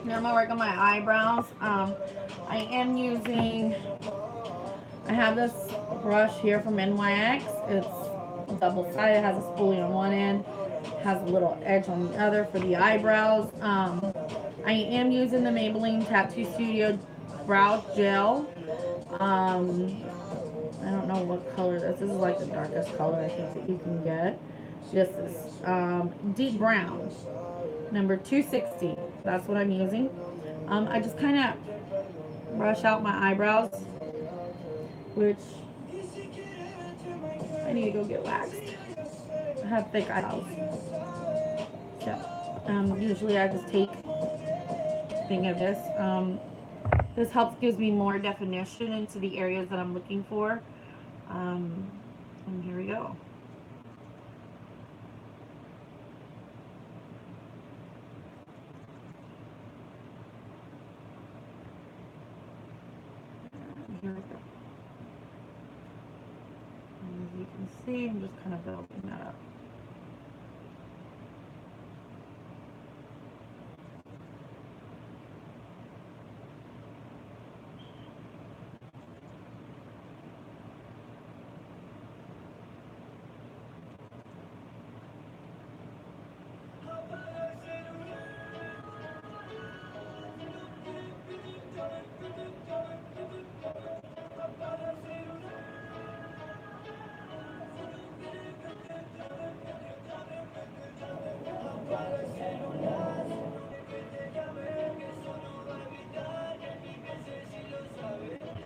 Now I'm gonna work on my eyebrows. I am using, I have this brush here from NYX. It's double-sided, it has a spoolie on one end, has a little edge on the other for the eyebrows. I am using the Maybelline Tattoo Studio Brow Gel. I don't know what color this is. This is like the darkest color I think that you can get. This is deep brown, number 260. That's what I'm using. I just kind of brush out my eyebrows, which I need to go get waxed. I have thick eyebrows. So usually I just take a thing of this. This helps, gives me more definition into the areas that I'm looking for. And here we go. Here we go. And as you can see, I'm just kind of building that up.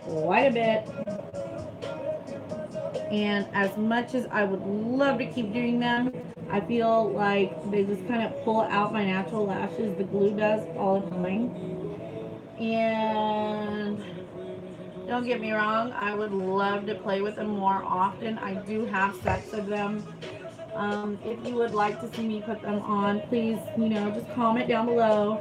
Quite a bit. And as much as I would love to keep doing them, I feel like they just kind of pull out my natural lashes. The glue does all the time. And don't get me wrong, I would love to play with them more often. I do have sets of them. If you would like to see me put them on, please, just comment down below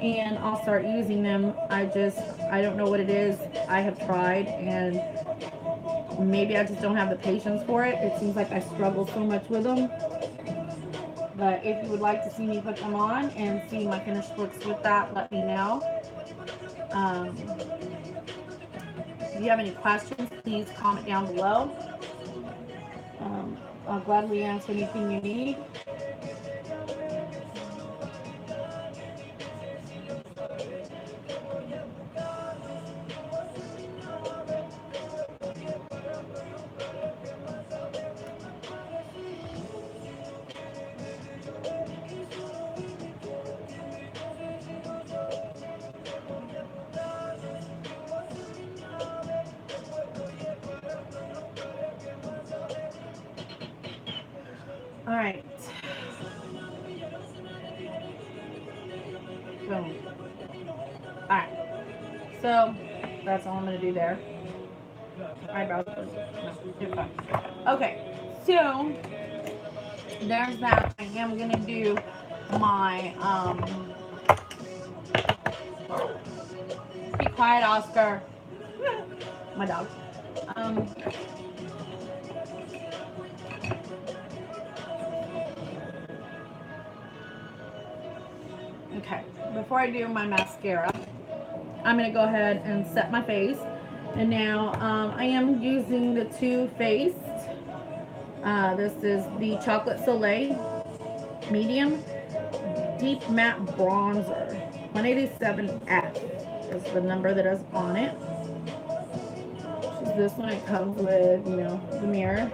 and I'll start using them. I don't know what it is. I have tried and maybe I just don't have the patience for it. It seems like I struggle so much with them. But if you would like to see me put them on and see my finished looks with that, let me know. If you have any questions, please comment down below. I'll gladly answer anything you need. All right. Boom. All right. So that's all I'm gonna do there. Eyebrows. No, okay. So there's that. I am gonna do my be quiet, Oscar. My dog. Okay, before I do my mascara, I'm going to go ahead and set my face. And now I am using the Too Faced. This is the Chocolate Soleil Medium Deep Matte Bronzer 187F. is the number that is on it. This one, it comes with, you know, the mirror.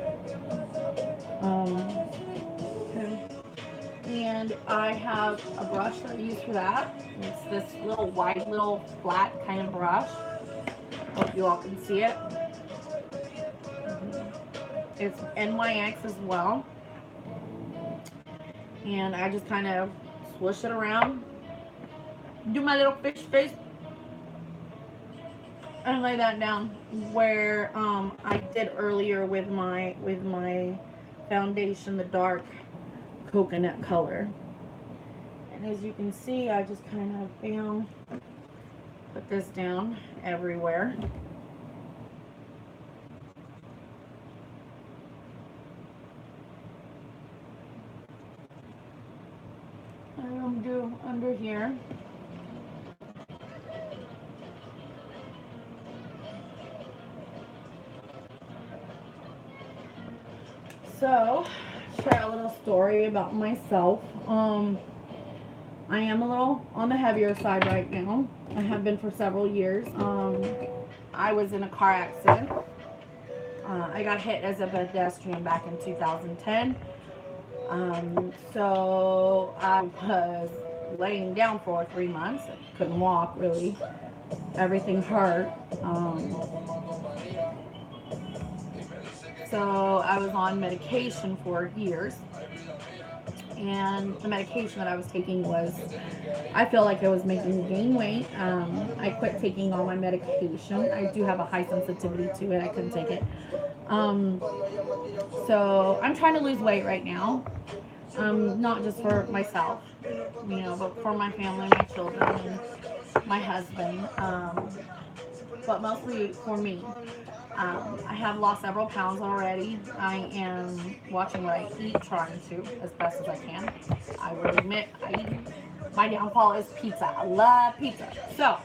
Okay. And I have a brush that I use for that. It's this little wide, little flat kind of brush. Hope you all can see it. It's NYX as well. And I just kind of swish it around, do my little fish face, and lay that down where I did earlier with my foundation, the dark coconut color. And as you can see, I just kind of bam, put this down everywhere. I'm gonna do under here. So, share a little story about myself. I am a little on the heavier side right now. I have been for several years. I was in a car accident. I got hit as a pedestrian back in 2010. So I was laying down for 3 months. I couldn't walk really. Everything hurt. So I was on medication for years. And the medication that I was taking was, I feel like it was making me gain weight. I quit taking all my medication. I do have a high sensitivity to it. I couldn't take it. So I'm trying to lose weight right now. Not just for myself, you know, but for my family, my children, and my husband. But mostly for me. I have lost several pounds already. I am watching what I eat, trying to as best as I can. I will admit, my downfall is pizza. I love pizza. So,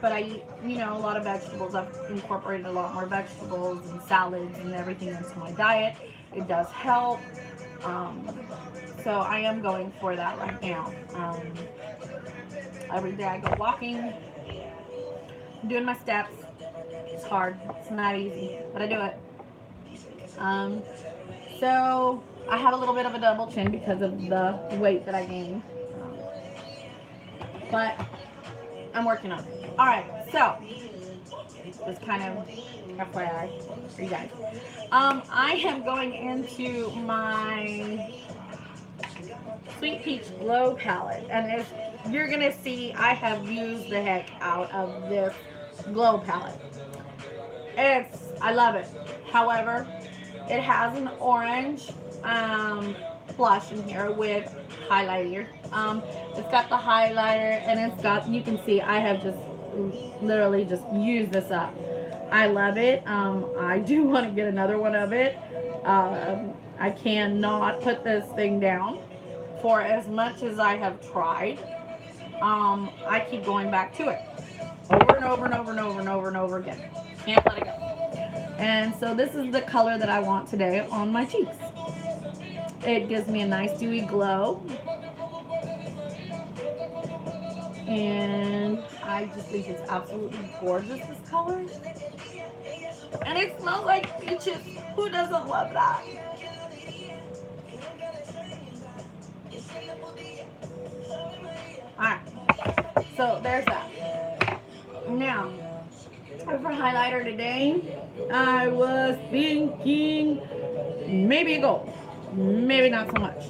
but I eat, you know, a lot of vegetables. I've incorporated a lot more vegetables and salads and everything into my diet. It does help. So I am going for that right now. Every day I go walking, doing my steps. It's hard. It's not easy, but I do it. So I have a little bit of a double chin because of the weight that I gained. But I'm working on it. All right, so just kind of FYI for you guys. I am going into my Sweet Peach Glow palette, and as you're gonna see, I have used the heck out of this glow palette. I love it. However, it has an orange blush in here with highlighter. It's got the highlighter, and it's got, you can see I have just literally just used this up. I love it. I do want to get another one of it. I cannot put this thing down for as much as I have tried. I keep going back to it over and over and over and over and over and over again. Can't let it go. And so this is the color that I want today on my cheeks. It gives me a nice dewy glow. And I just think it's absolutely gorgeous, this color. And it smells like peaches. Who doesn't love that? Alright. So there's that. Now, for highlighter today, I was thinking maybe gold. Maybe not so much.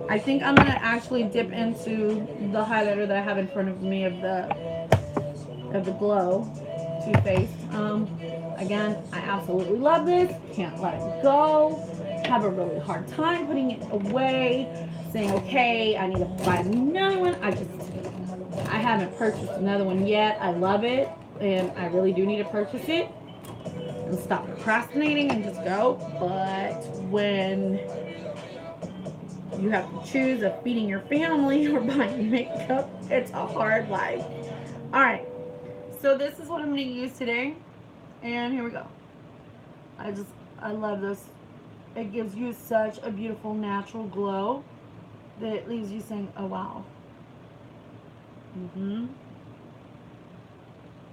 I think I'm gonna actually dip into the highlighter that I have in front of me of the Glow Too Faced. Again, I absolutely love this. Can't let it go. Have a really hard time putting it away. Saying, okay, I need to buy another one. I haven't purchased another one yet. I love it, and I really do need to purchase it and stop procrastinating and just go. But when you have to choose of feeding your family or buying makeup, it's a hard life. All right, so this is what I'm going to use today, and here we go. I love this. It gives you such a beautiful natural glow that it leaves you saying, oh wow.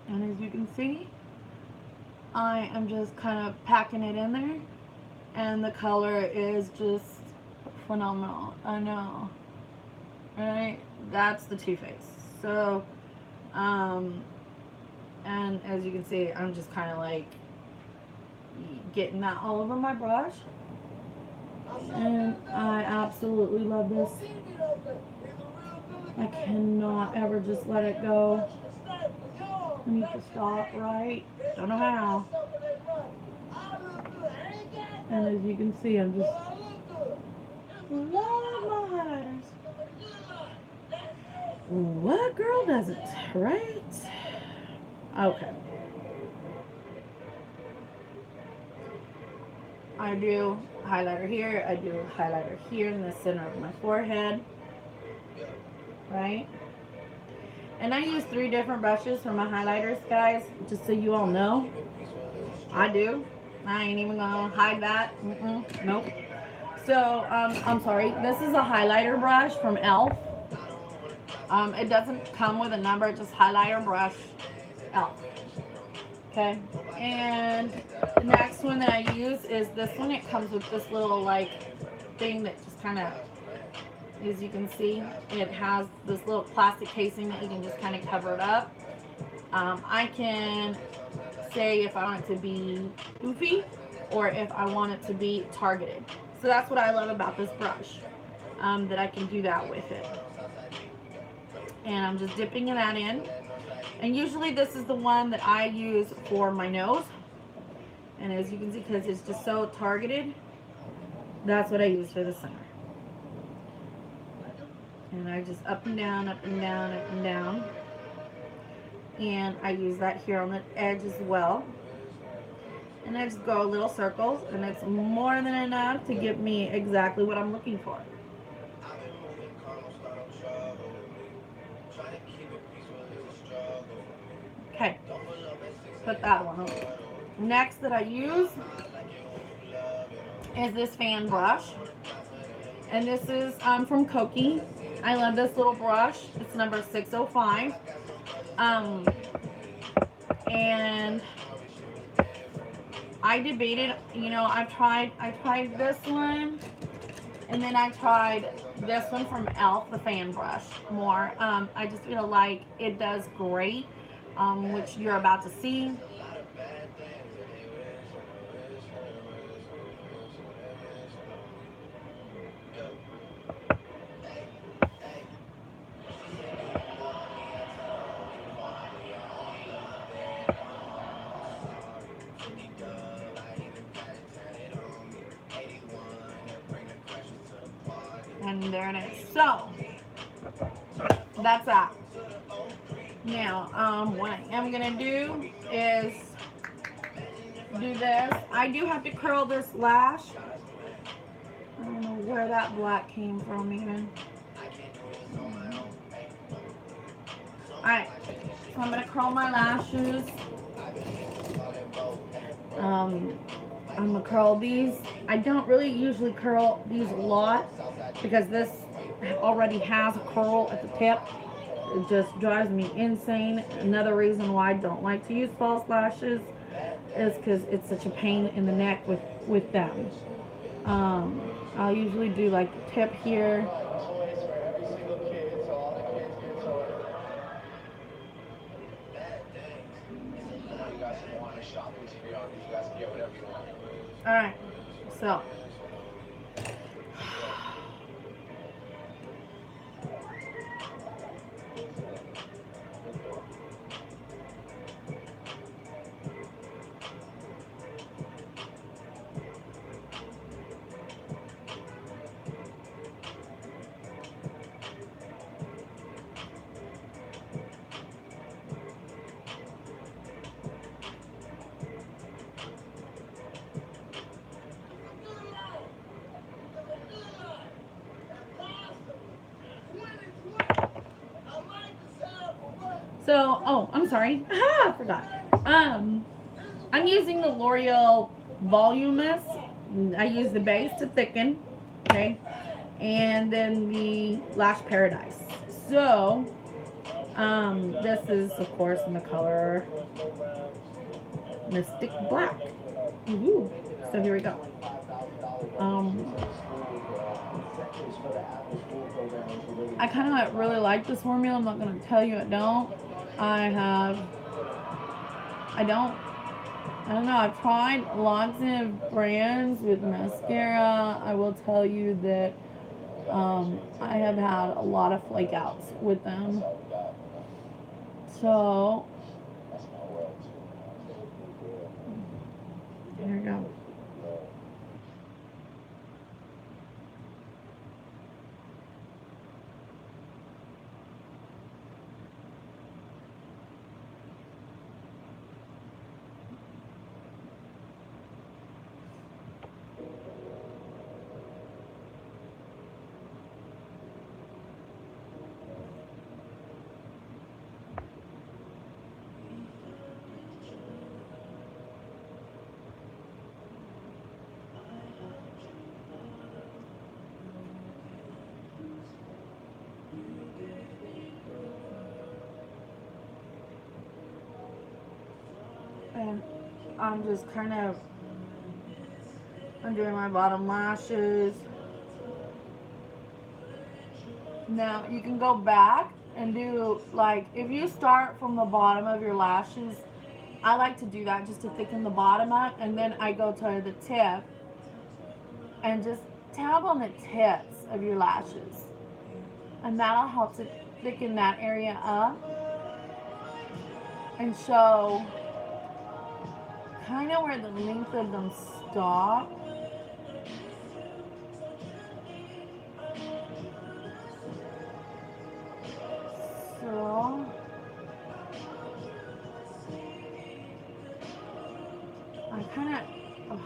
And as you can see, I am just kind of packing it in there. And the color is just phenomenal. I know. Right? That's the Too Faced. So, and as you can see, I'm just kind of like getting that all over my brush. And I absolutely love this. I cannot ever just let it go. I need to stop, right? Don't know how. And as you can see, I'm just love my highlighters. What girl doesn't, right? Okay. I do highlighter here. I do highlighter here in the center of my forehead. Right? And I use 3 different brushes for my highlighters, guys, just so you all know. I do. I ain't even gonna hide that. Nope. So, I'm sorry. This is a highlighter brush from e.l.f. It doesn't come with a number, just highlighter brush, e.l.f. Okay. And the next one that I use is this one. It comes with this little, like, thing that just kind of, as you can see, it has this little plastic casing that you can just kind of cover it up. I can say if I want it to be goofy or if I want it to be targeted. So that's what I love about this brush, that I can do that with it. And I'm just dipping that in. And usually this is the one that I use for my nose. And as you can see, because it's just so targeted, that's what I use for the center. And I just up and down, up and down, up and down. And I use that here on the edge as well. And I just go little circles, and it's more than enough to give me exactly what I'm looking for. Okay, put that one on. Next that I use is this fan brush. And this is from Koki. I love this little brush. It's number 605. And I debated, you know, I tried this one, and then I tried this one from e.l.f., the fan brush, more. I just feel like it does great, which you're about to see. And there it is. So, that's that. Now, what I am going to do is do this. I do have to curl this lash. I don't know where that black came from even. Alright, so I'm going to curl my lashes. I'm going to curl these. I don't really usually curl these a lot because this already has a curl at the tip. It just drives me insane. Another reason why I don't like to use false lashes is because it's such a pain in the neck with them. I'll usually do like the tip here. Alright, so oh, I'm sorry. I forgot. I'm using the L'Oreal Voluminous. I use the base to thicken, okay, and then the Lash Paradise. So, This is, of course, in the color Mystic Black. Ooh. So here we go. Um, I kind of really like this formula. I'm not going to tell you I don't. I have, I don't, I don't know. I've tried lots of brands with mascara. I will tell you that I have had a lot of flake outs with them. So, here we go. And I'm just kind of undoing my bottom lashes. Now you can go back and do, like, if you start from the bottom of your lashes, I like to do that just to thicken the bottom up, and then I go to the tip and just tap on the tips of your lashes, and that'll help to thicken that area up and show kind of where the length of them stop. So I kind of,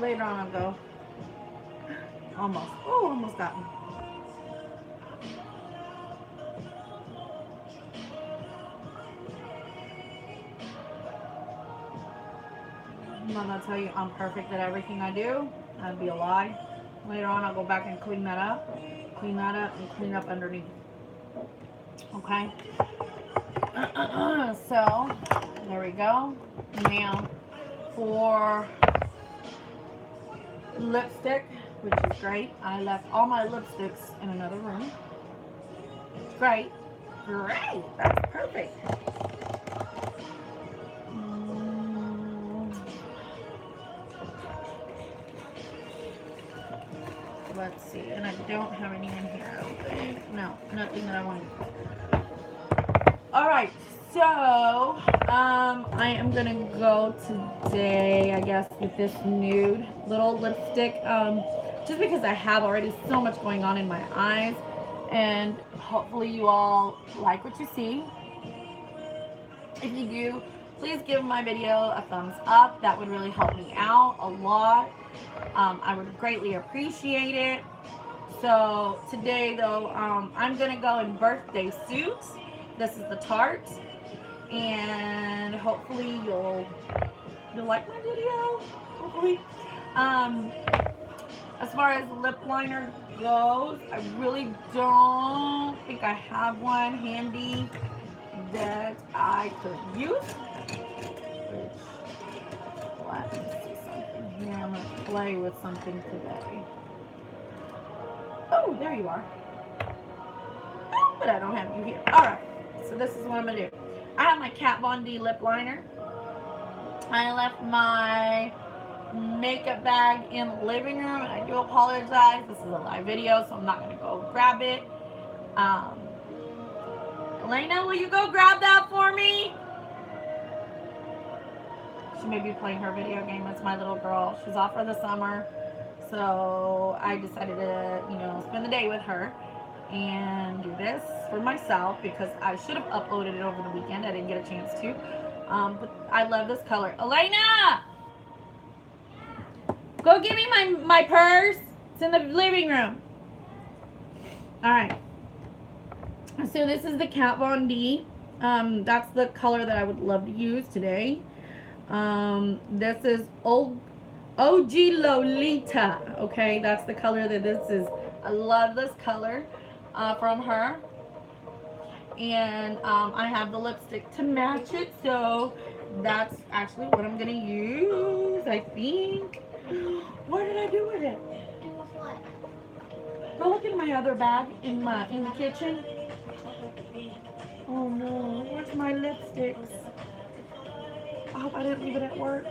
later on I'll go, almost got me. I'm not gonna tell you I'm perfect at everything I do. That'd be a lie. Later on I'll go back and clean that up, and clean up underneath. Okay. So there we go. Now for lipstick, which is great. I left all my lipsticks in another room. Great. That's perfect. Let's see. And I don't have any in here, I don't think. No, nothing that I want to. Alright, so I am gonna go today, I guess, with this nude little lipstick, just because I have already so much going on in my eyes, and hopefully you all like what you see. If you do, please give my video a thumbs up. That would really help me out a lot. I would greatly appreciate it. So today though, I'm gonna go in birthday suits. This is the Tarte, and hopefully you'll like my video. Hopefully. As far as lip liner goes, I really don't think I have one handy that I could use. Let me see something here. I'm gonna play with something today. Oh, there you are. Oh, but I don't have you here. All right. So this is what I'm gonna do. I have my Kat Von D lip liner. I left my makeup bag in the living room, and I do apologize. This is a live video, so I'm not gonna go grab it. Elena, will you go grab that for me? She may be playing her video game. That's my little girl. She's off for the summer, so I decided to, spend the day with her and do this for myself because I should have uploaded it over the weekend. I didn't get a chance to. But I love this color. Elena! Go give me my purse. It's in the living room. Alright. So this is the Kat Von D. That's the color that I would love to use today. This is OG Lolita. Okay, that's the color that this is. I love this color. from her. And I have the lipstick to match it, so that's actually what I'm gonna use, I think. What did I do with it? Go look in my other bag in the kitchen. Oh no, where's my lipsticks? I hope I didn't leave it at work.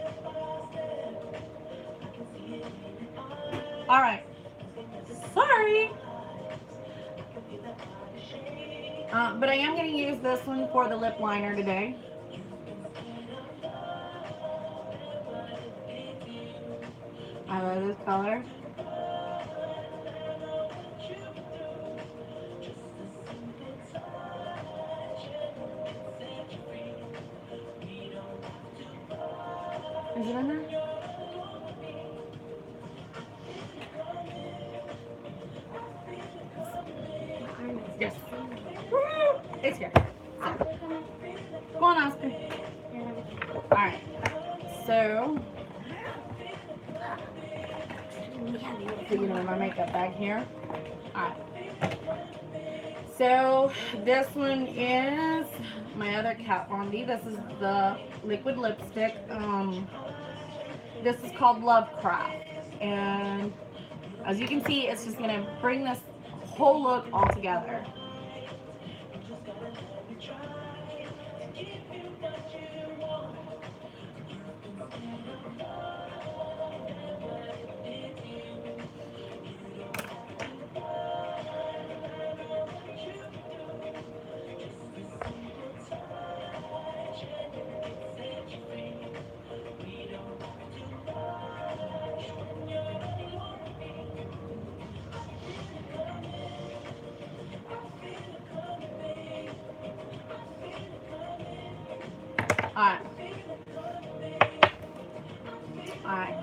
Alright. Sorry. But I am going to use this one for the lip liner today. I love this color. Is it in there? Yes. It's here. Go on, Oscar. Alright. So, put it in my makeup bag here. Alright. So, this one is my other Kat Von D. This is the liquid lipstick. This is called Lovecraft. And as you can see, it's just going to bring this whole look all together. Alright.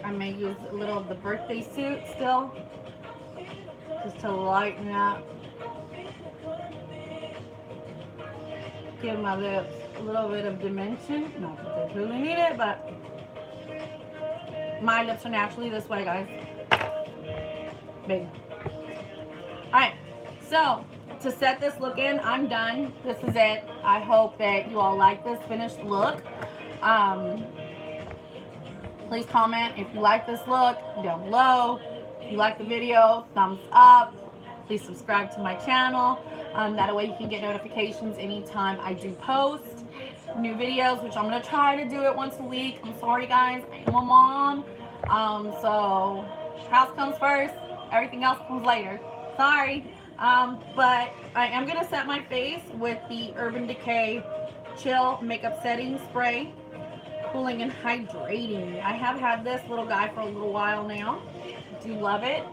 I may use a little of the birthday suit still, just to lighten up. Give my lips a little bit of dimension. Not that they really need it, but my lips are naturally this way, guys. Big. Alright, so to set this look in, I'm done. This is it. I hope that you all like this finished look. Please comment if you like this look down below. If you like the video, thumbs up. Please subscribe to my channel. That way you can get notifications anytime I do post new videos, which I'm going to try to do it once a week. I'm sorry, guys. I am a mom. So house comes first. Everything else comes later. Sorry. But I am going to set my face with the Urban Decay Chill Makeup Setting Spray. Cooling and hydrating. I have had this little guy for a little while now. Do love it.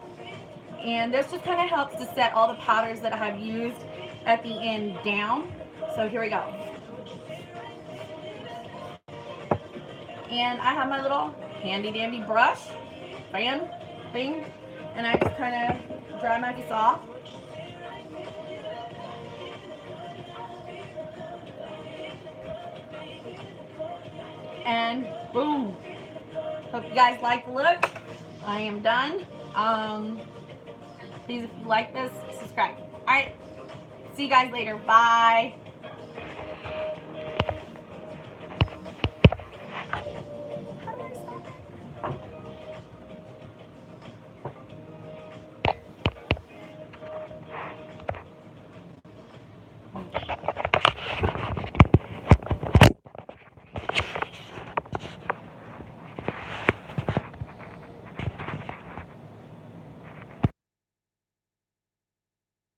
And this just kind of helps to set all the powders that I have used at the end down. So here we go. And I have my little handy dandy brush, fan thing, and I just kind of dry my face off. And boom. Hope you guys like the look. I am done. Please, if you like this, subscribe. Alright. See you guys later. Bye.